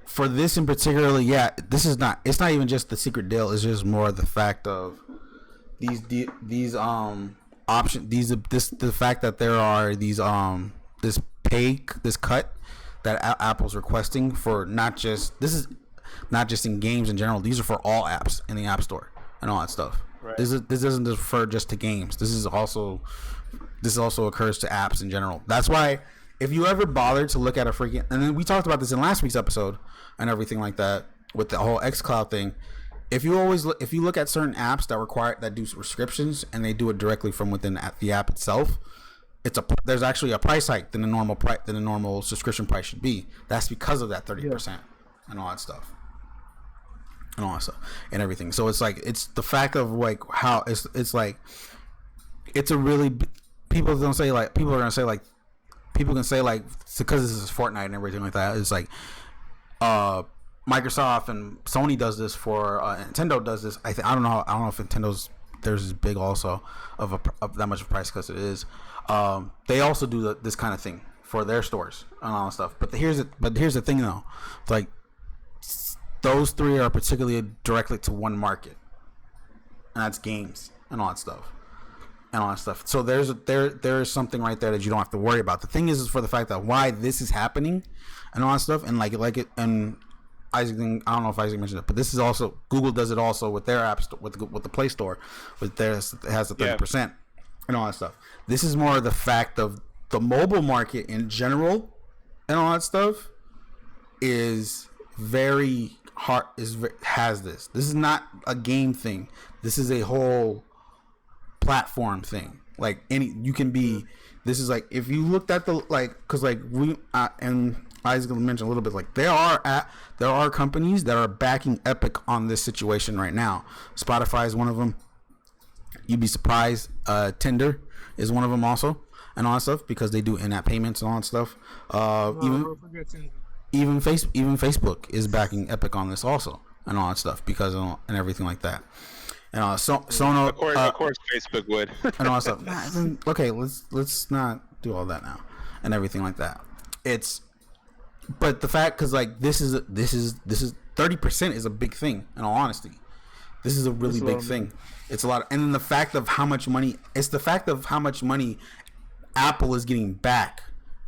For this in particular, yeah, this is not. It's not even just the secret deal. It's just more the fact of these option the fact that there are these this cut that Apple's requesting for not just in games in general. These are for all apps in the App Store and all that stuff. Right. This doesn't refer just to games. This also occurs to apps in general. That's why if you ever bother to look at a freaking, and then we talked about this in last week's episode and everything like that with the whole xCloud thing. If you look at certain apps that do subscriptions and they do it directly from within the app itself, there's actually a price hike than the normal subscription price should be. That's because of that 30% and all that stuff. And all that stuff and everything. So it's like, it's the fact of like how it's like, it's a really, people are gonna say like because this is Fortnite and everything like that. It's like Microsoft and Sony does this for Nintendo does this. I don't know if Nintendo's theirs is big also of that much of a price because it is. They also do this kind of thing for their stores and all that stuff. But here's the thing though, it's like those three are particularly directly to one market, and that's games and all that stuff. So there's something right there that you don't have to worry about. The thing is for the fact that why this is happening and all that stuff, and like it, and Isaac, I don't know if Isaac mentioned it, but this is also Google does it also with their app store, with the Play Store, with theirs it has the 30% and all that stuff. This is more the fact of the mobile market in general and all that stuff is very hard. Has this? This is not a game thing. This is a whole platform thing. Like you can be. This is like if you looked at the because we and Isaac mentioned a little bit like there are companies that are backing Epic on this situation right now. Spotify is one of them. You'd be surprised. Tinder is one of them also, and all that stuff because they do in-app payments and all that stuff. Even Facebook is backing Epic on this also, and all that stuff because and everything like that. And of course, Facebook would. And all that stuff. Okay, let's not do all that now, and everything like that. But the fact, because like this is 30% is a big thing. In all honesty, this is a really big thing. It's a lot, and then the fact of how much money. It's the fact of how much money Apple is getting back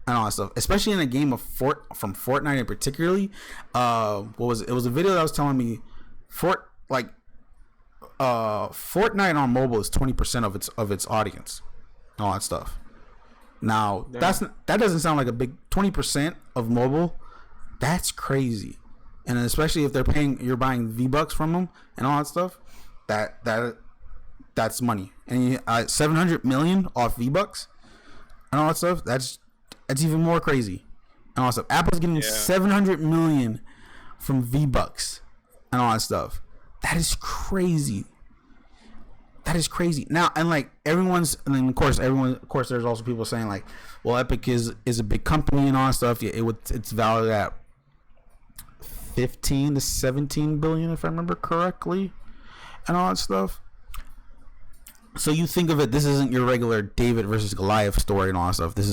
and all that stuff, especially in a game of from Fortnite in particularly. What was it? It was a video that was telling me Fortnite on mobile is 20% of its audience, and all that stuff. Now that doesn't sound like a big 20% of mobile. That's crazy, and especially if you're buying V-Bucks from them and all that stuff. That's money, and 700 million off V-Bucks and all that stuff. That's even more crazy. And also, Apple's getting 700 million from V-Bucks and all that stuff. That is crazy. That is crazy. Now, and like and then of course there's also people saying like, well, Epic is a big company and all that stuff. Yeah, it's valued at 15 to 17 billion if I remember correctly, and all that stuff. So you think of it, this isn't your regular David versus Goliath story and all that stuff. This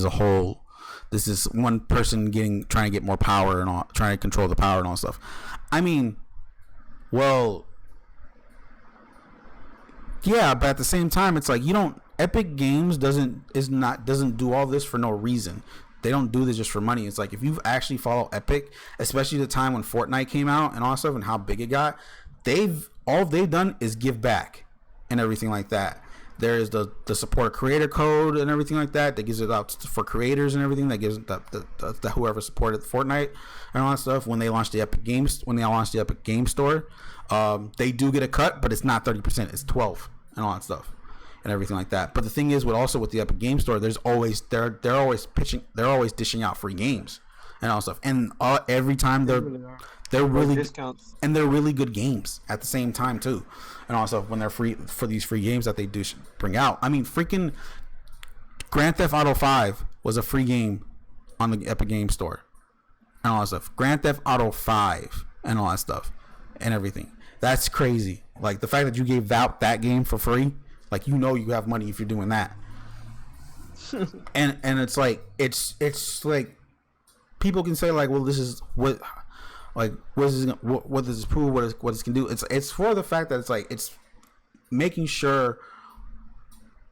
is one person trying to get more power and all, trying to control the power and all that stuff. I mean, well, yeah, but at the same time, it's like Epic Games doesn't do all this for no reason. They don't do this just for money. It's like if you actually follow Epic, especially the time when Fortnite came out and all that stuff and how big it got, all they've done is give back and everything like that. There is the support creator code and everything like that gives it out for creators and everything that gives the whoever supported Fortnite and all that stuff. When they launched the Epic Game Store, they do get a cut, but it's not 30%, it's 12% and all that stuff and everything like that. But the thing is, with the Epic Game Store, they're always dishing out free games and all stuff, and every time they're really discounts, and they're really good games at the same time too, and also when they're free for these free games that they do bring out. I mean, freaking Grand Theft Auto 5 was a free game on the Epic Game Store and all that stuff. Grand Theft Auto 5 and all that stuff and everything. That's crazy. Like the fact that you gave out that game for free Like, you know, you have money if you're doing that. and it's like it's like people can say like, well, this is what does this prove? What this can do? It's for the fact that it's like it's making sure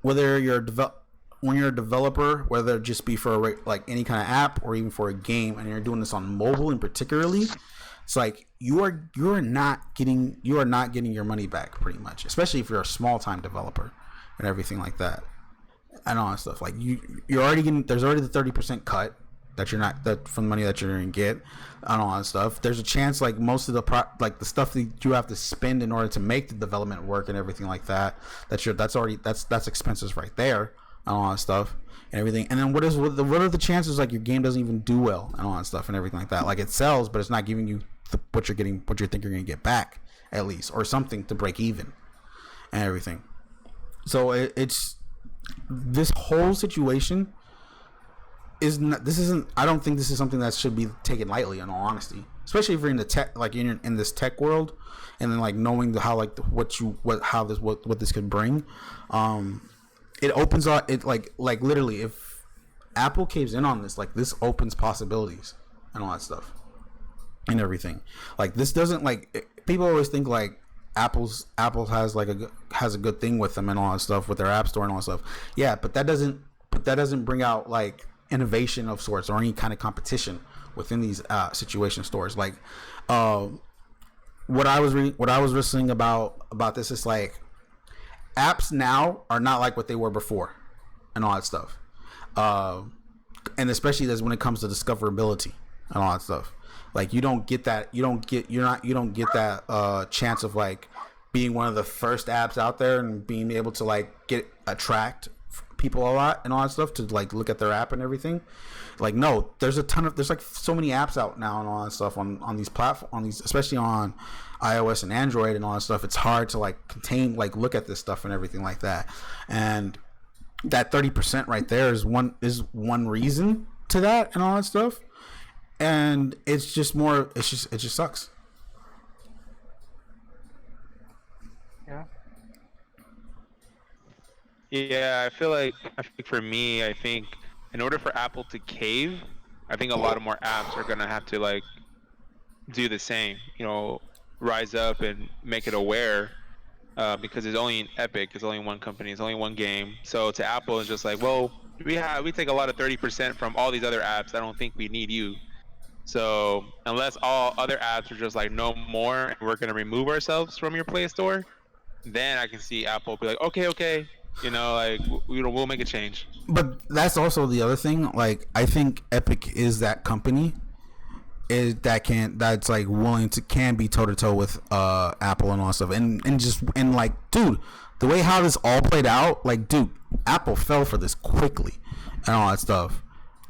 whether when you're a developer, whether it just be for like any kind of app or even for a game, and you're doing this on mobile in particularly, it's like you are not getting your money back pretty much, especially if you're a small time developer and everything like that and all that stuff. Like you're already getting, there's already the 30% cut that you're not, that from the money that you're gonna get and all that stuff. There's a chance like most of the the stuff that you have to spend in order to make the development work and everything like that, that's expenses right there and all that stuff and everything. And then what are the chances like your game doesn't even do well and all that stuff and everything like that? Like it sells, but it's not giving you what you think you're gonna get back at least, or something to break even and everything. So it's this whole situation I don't think this is something that should be taken lightly, in all honesty, especially if you're in the tech, like in this tech world, and then like knowing how like what this could bring. It opens up, it like literally, if Apple caves in on this, like this opens possibilities and all that stuff and everything. Like this doesn't, like, people always think like Apple has like a good thing with them and all that stuff with their app store and all that stuff. Yeah, but that doesn't bring out like innovation of sorts or any kind of competition within these situation stores. Like what I was listening about this is like apps now are not like what they were before and all that stuff, and especially as when it comes to discoverability and all that stuff. Like you don't get that chance of like being one of the first apps out there and being able to like attract people a lot and all that stuff to like look at their app and everything. Like, no, there's like so many apps out now and all that stuff on these platforms, especially on iOS and Android and all that stuff. It's hard to like look at this stuff and everything like that. And that 30% right there is one reason to that and all that stuff. And it just sucks. Yeah, I think for me, I think in order for Apple to cave, I think a lot of more apps are gonna have to like do the same, rise up and make it aware, because it's only Epic, it's only one company, it's only one game. So to Apple, it's just like, well, we take a lot of 30% from all these other apps. I don't think we need you. So unless all other apps are just like no more, and we're gonna remove ourselves from your Play Store, then I can see Apple be like, okay, like we'll make a change. But that's also the other thing. Like, I think Epic is that company that's like willing to can be toe to toe with Apple and all that stuff, and like, dude, the way how this all played out, like, dude, Apple fell for this quickly and all that stuff.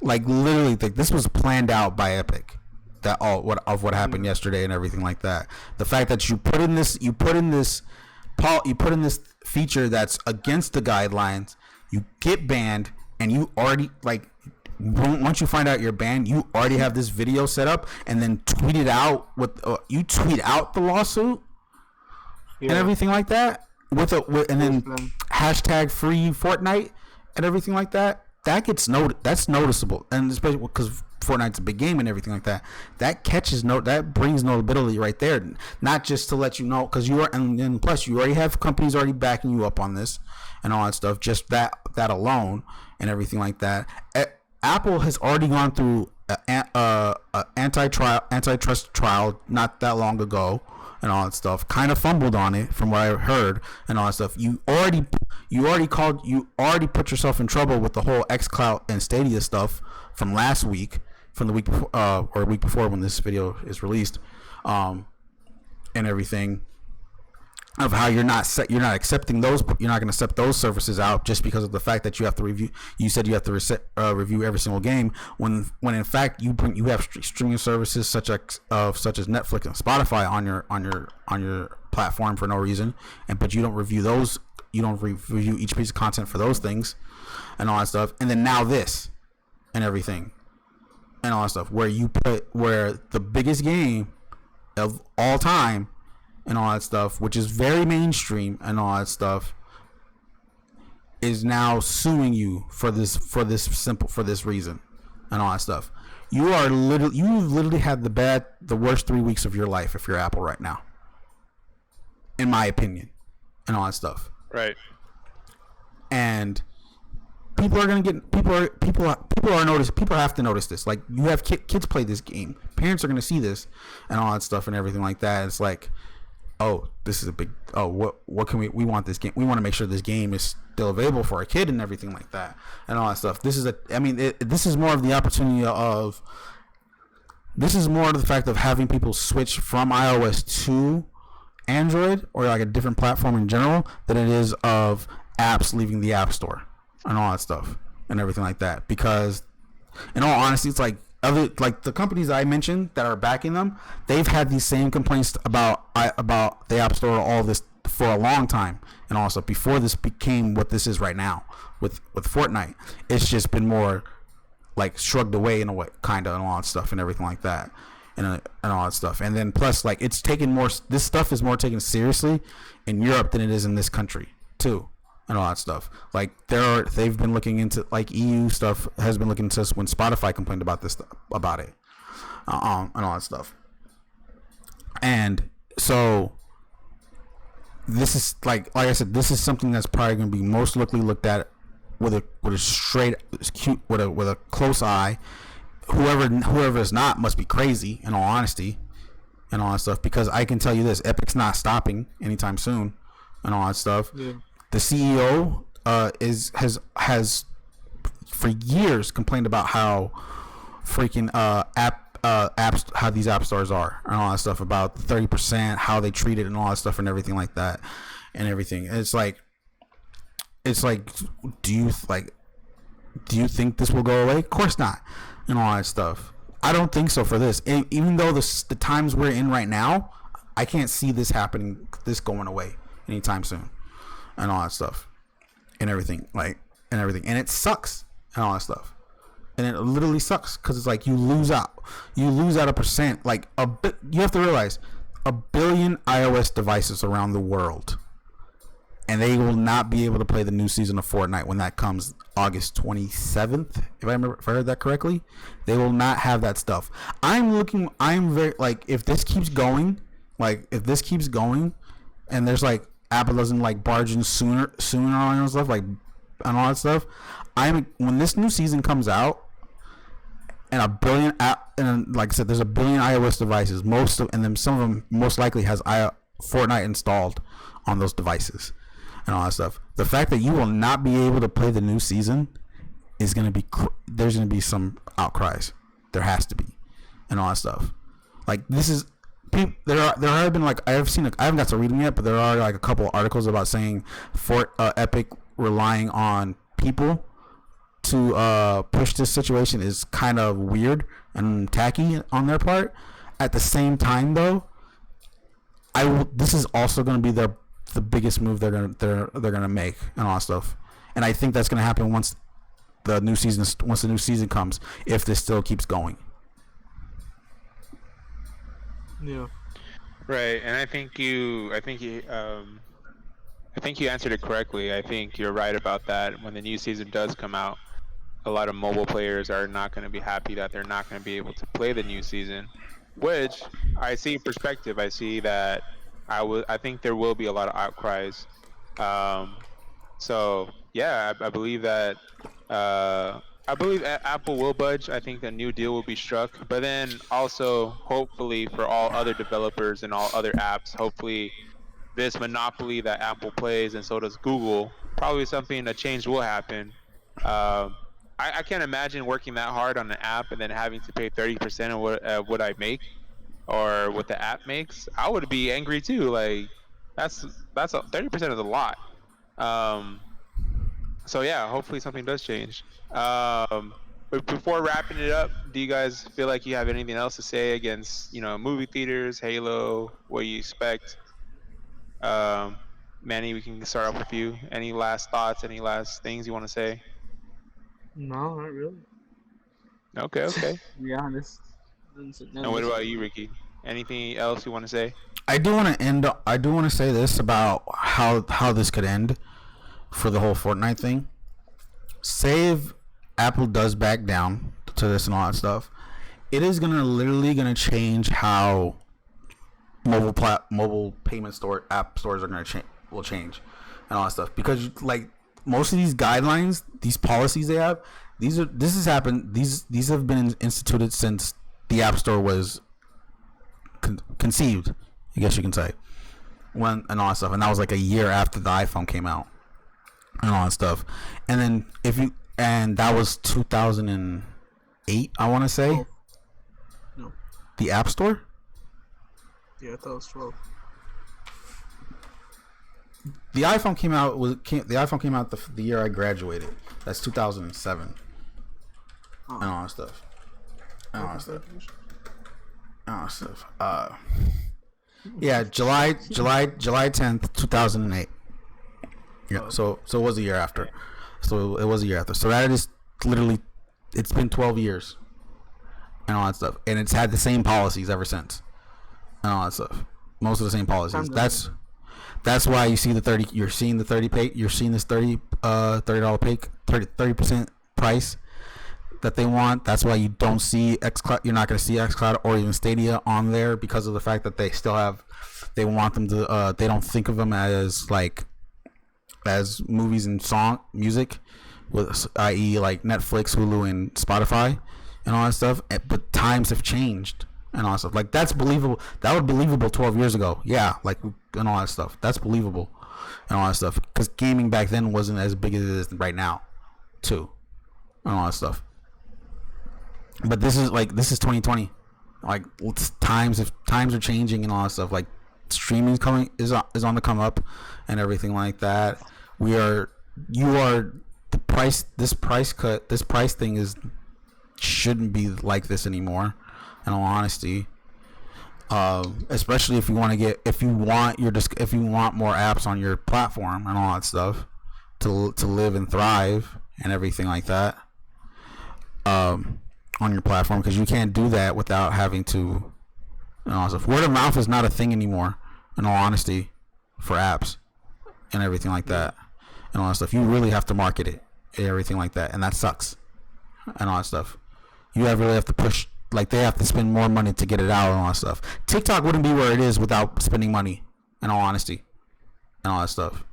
Like, literally, like, this was planned out by Epic. What happened yesterday and everything like that. The fact that you put in this feature that's against the guidelines, you get banned, and you already, like, once you find out you're banned, you already have this video set up, and then tweet it out you tweet out the lawsuit and everything like that and then hashtag free Fortnite and everything like that. That's noticeable, and especially because Fortnite's a big game and everything like that. That brings notability right there. Not just to let you know, because and plus you already have companies already backing you up on this and all that stuff. Just that alone and everything like that. Apple has already gone through an antitrust trial not that long ago and all that stuff. Kind of fumbled on it from what I heard and all that stuff. You already put yourself in trouble with the whole xCloud and Stadia stuff from the week before, or a week before when this video is released, and everything, of how you're not accepting those, you're not going to accept those services out just because of the fact that you have to review. You said you have to review every single game when in fact you have streaming services such as Netflix and Spotify on your platform for no reason, but you don't review those. You don't review each piece of content for those things and all that stuff. And then now this and everything and all that stuff, where the biggest game of all time and all that stuff, which is very mainstream and all that stuff, is now suing you for this reason and all that stuff. You've literally had the worst 3 weeks of your life if you're Apple right now, in my opinion, and all that stuff. Right. And people are gonna get people have to notice this. Like, you have kids play this game, parents are gonna see this and all that stuff and everything like that. It's like, oh, this is a big, what can we want this game, we want to make sure this game is still available for our kid and everything like that and all that stuff. This is more of the opportunity of, this is more of the fact of having people switch from iOS to Android or like a different platform in general than it is of apps leaving the App Store and all that stuff and everything like that. Because in all honesty, it's like the companies I mentioned that are backing them, they've had these same complaints about the App Store, all this, for a long time and all stuff before this became what this is right now with Fortnite. It's just been more like shrugged away in a way, kind of, and all that stuff and everything like that. And all that stuff, and then plus, like, it's taken more. This stuff is more taken seriously in Europe than it is in this country too, and all that stuff. Like, they've been looking into, like, EU stuff has been looking into this when Spotify complained about this about it, and all that stuff. And so this is like I said, this is something that's probably going to be most likely looked at with a straight, cute, with a close eye. Whoever is not must be crazy, in all honesty, and all that stuff. Because I can tell you this: Epic's not stopping anytime soon, and all that stuff. Yeah. The CEO has for years complained about how freaking apps, how these app stores are, and all that stuff, about 30%, how they treat it, and all that stuff, and everything like that, and everything. And it's like, do you think this will go away? Of course not. And all that stuff. I don't think so for this. Even though the times we're in right now, I can't see this going away anytime soon, and all that stuff, and everything, and it sucks, and all that stuff, and it literally sucks, because it's like you lose out a percent, like you have to realize 1 billion iOS devices around the world, and they will not be able to play the new season of Fortnite when that comes August 27th. If I heard that correctly, they will not have that stuff. I'm very, like, if this keeps going, and there's like Apple doesn't like barge in sooner on stuff, like, and all that stuff. When this new season comes out, and and like I said, there's 1 billion iOS devices, and then some of them most likely has Fortnite installed on those devices and all that stuff. The fact that you will not be able to play the new season is going to be, there's going to be some outcries. There has to be, and all that stuff. Like, this is, there have been, like, I haven't got to read them yet, but there are like a couple articles about saying Epic relying on people to push this situation is kind of weird and tacky on their part. At the same time, though, this is also going to be the biggest move they're gonna make and all that stuff, and I think that's gonna happen once the new season comes, if this still keeps going. Yeah. Right, and I think you answered it correctly. I think you're right about that. When the new season does come out, a lot of mobile players are not going to be happy that they're not going to be able to play the new season, which I see in perspective. I see that I think there will be a lot of outcries. So yeah, I believe that Apple will budge. I think a new deal will be struck, but then also, hopefully, for all other developers and all other apps, hopefully this monopoly that Apple plays, and so does Google, probably a change will happen. I can't imagine working that hard on an app and then having to pay 30% of what I make, or what the app makes. I would be angry too. Like, that's 30% is a lot. So yeah, hopefully something does change. But before wrapping it up, do you guys feel like you have anything else to say against, movie theaters, Halo, what you expect? Manny, we can start off with you. Any last thoughts? Any last things you want to say? No, not really. Okay. To be honest. And what about you, Ricky? Anything else you want to say? I do want to say this about how this could end for the whole Fortnite thing. Say if Apple does back down to this and all that stuff, it is literally gonna change how mobile payment app stores are will change and all that stuff, because like most of these guidelines, these policies they have, these have been instituted since the App Store was conceived, I guess you can say, and all that stuff, and that was like a year after the iPhone came out and all that stuff. And then that was 2008, I want to say. Oh. No. The App Store? Yeah, I thought it was 12. The iPhone came out the year I graduated. That's 2007. And all that stuff. Yeah, July 10th, 2008. Yeah, so it was a year after. So that is literally, it's been 12 years and all that stuff, and it's had the same policies ever since and all that stuff. Most of the same policies. That's why you see the 30. You're seeing the 30 pay. You're seeing this $30 pay, 30% price that they want. That's why you don't see xCloud. You're not going to see xCloud or even Stadia on there, because of the fact that they still have. They want them to. They don't think of them as movies and music, with i.e. like Netflix, Hulu, and Spotify, and all that stuff. But times have changed and all that stuff. Like, that's believable. That was believable 12 years ago. Yeah, like, and all that stuff. That's believable and all that stuff, because gaming back then wasn't as big as it is right now, too, and all that stuff. But this is 2020. Like, times are changing and all that stuff. Like, streaming is on the come up and everything like that. This price thing shouldn't be like this anymore, in all honesty. Especially if you want more apps on your platform and all that stuff to live and thrive and everything like that, on your platform, because you can't do that without having to, stuff. Word of mouth is not a thing anymore, in all honesty, for apps and everything like that and all that stuff. You really have to market it and everything like that, and that sucks and all that stuff. You really have to push, like, they have to spend more money to get it out and all that stuff. TikTok wouldn't be where it is without spending money, in all honesty, and all that stuff.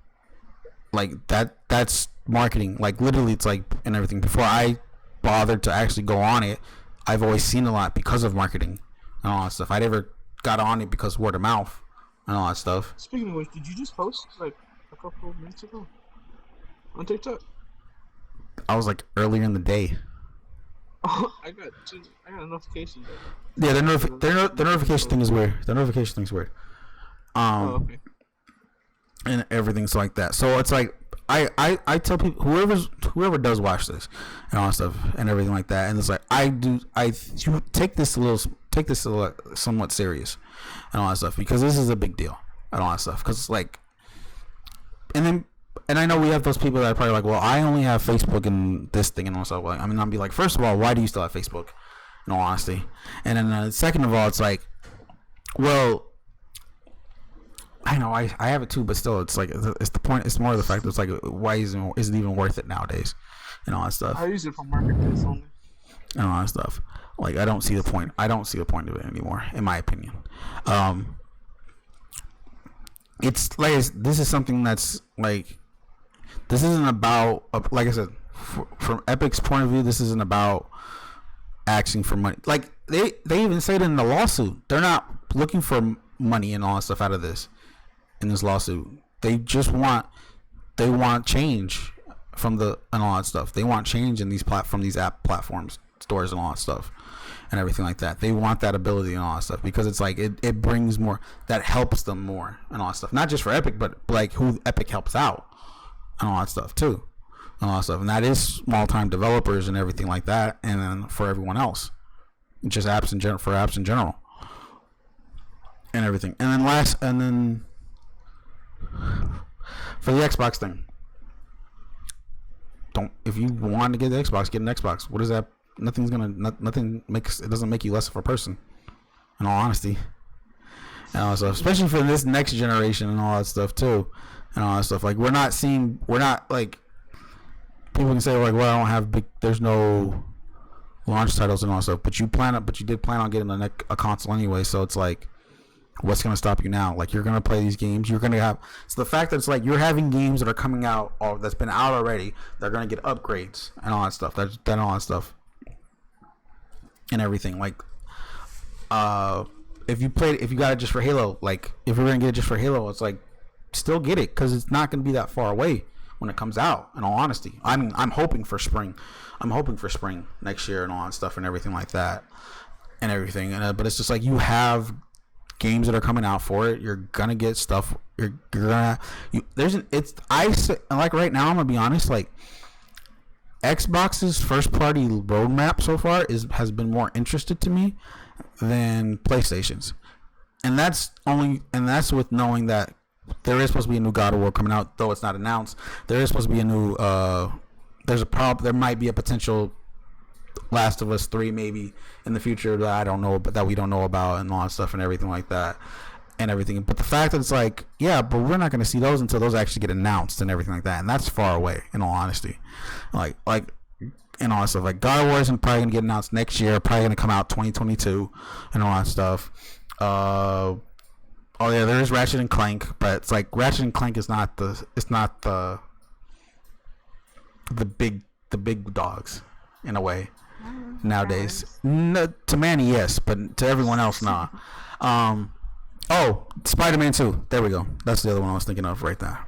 Like, that's marketing. Like, literally, it's like, and everything. Before I bothered to actually go on it, I've always seen a lot because of marketing and all that stuff. I never got on it because word of mouth and all that stuff. Speaking of which, did you just post like a couple of minutes ago on TikTok? I was like earlier in the day. Oh, I got a notification. Yeah, the notification thing is weird. The notification thing's weird. Okay. And everything's like that. So it's like, I tell people, whoever does watch this and all that stuff and everything like that, and it's like, you take this somewhat serious and all that stuff, because this is a big deal and all that stuff, because it's like, and I know we have those people that are probably like, well, I only have Facebook and this thing and all that stuff. Like, I mean, I'll be like, first of all, why do you still have Facebook, in all honesty? And then second of all, it's like, well, I know I have it too, but still, it's like, it's the point. It's more of the fact that it's like, why is it even worth it nowadays, and all that stuff. I use it for marketplace only. And all that stuff. Like, I don't see the point. I don't see the point of it anymore, in my opinion. It's like, this is something that's like, this isn't about, like I said, from Epic's point of view, this isn't about asking for money. Like, they even said in the lawsuit, they're not looking for money and all that stuff out of this. In this lawsuit, they want change from and all that stuff. They want change in these app platforms, stores, and all that stuff, and everything like that. They want that ability and all that stuff, because it's like, it brings more, that helps them more and all that stuff. Not just for Epic, but like who Epic helps out and all that stuff too, and all that stuff. And that is small time developers and everything like that, and then for everyone else, just apps in general, for apps in general, and everything. And then for the Xbox thing, if you want to get the Xbox, get an Xbox. What is that? Nothing makes it, doesn't make you less of a person, in all honesty. And also, especially for this next generation and all that stuff too, and all that stuff. Like we're not like people can say like, well, I don't have big. There's no launch titles and all that stuff, but you did plan on getting a console anyway. So it's like, what's gonna stop you now? Like you're gonna play these games. You're gonna have. So the fact that it's like you're having games that are coming out or that's been out already, they're gonna get upgrades and all that stuff. That all that stuff and everything. Like, if you got it just for Halo, like if you're gonna get it just for Halo, it's like still get it because it's not gonna be that far away when it comes out. In all honesty, I'm hoping for spring. I'm hoping for spring next year and all that stuff and everything like that and everything. But it's just like you have games that are coming out for it. You're gonna get stuff. Like right now. I'm gonna be honest. Like Xbox's first party roadmap so far has been more interested to me than PlayStation's, and that's with knowing that there is supposed to be a new God of War coming out, though it's not announced. There is supposed to be a new. There might be a potential Last of Us 3 maybe in the future that I don't know, but that we don't know about and all that stuff and everything like that and everything. But the fact that it's like, yeah, but we're not going to see those until those actually get announced and everything like that, and that's far away. In all honesty, like and all that stuff. Like God of War isn't probably going to get announced next year. Probably going to come out 2022 and all that stuff. Oh yeah, there is Ratchet and Clank, but it's like Ratchet and Clank is not the big dogs in a way nowadays. No, to Manny, yes, but to everyone else, nah. Spider-Man 2. There we go. That's the other one I was thinking of right there.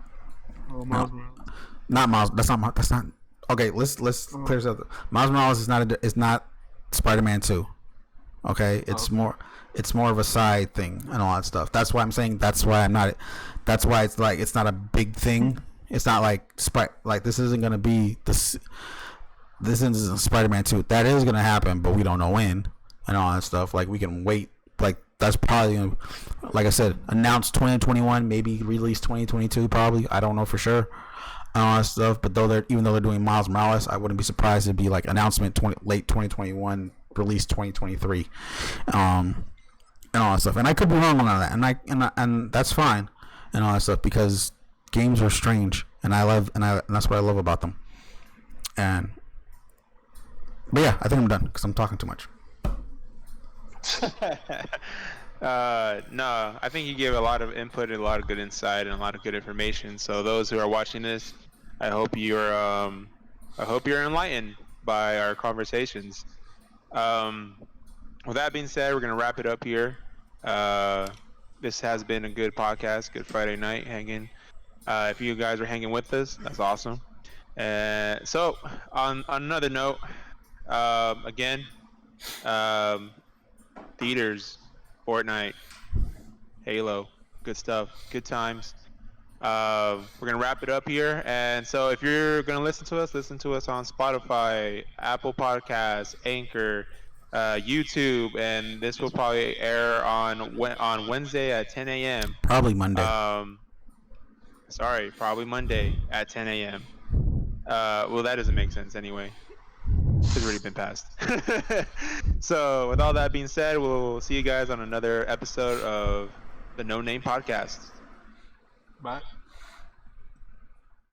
Oh, Miles Morales. Not Miles. That's not. Okay, let's clear this up. Miles Morales is not Spider-Man 2. Okay, it's more of a side thing and all that stuff. That's why I'm saying. That's why it's like it's not a big thing. It's not like this isn't gonna be this. This isn't Spider-Man 2. That is gonna happen, but we don't know when and all that stuff. Like we can wait. Like that's probably, like I said, announced 2021, maybe released 2022, probably. I don't know for sure. And all that stuff. But even though they're doing Miles Morales, I wouldn't be surprised it'd be like announcement late 2021, release 2023, and all that stuff. And I could be wrong on that, and that's fine, and all that stuff because games are strange, and that's what I love about them. But yeah, I think I'm done because I'm talking too much. No, I think you gave a lot of input and a lot of good insight and a lot of good information. So those who are watching this, I hope you're enlightened by our conversations. With that being said, we're gonna wrap it up here. This has been a good podcast, good Friday night hanging. If you guys are hanging with us, that's awesome. So on another note, again, theaters, Fortnite, Halo, good stuff, good times. We're gonna wrap it up here, and so if you're gonna listen to us on Spotify, Apple Podcasts, Anchor, YouTube, and this will probably air on Wednesday at 10 a.m. Probably Monday. Probably Monday at 10 a.m. Well, that doesn't make sense anyway. It's already been passed. So, with all that being said, we'll see you guys on another episode of the No Name Podcast. Bye.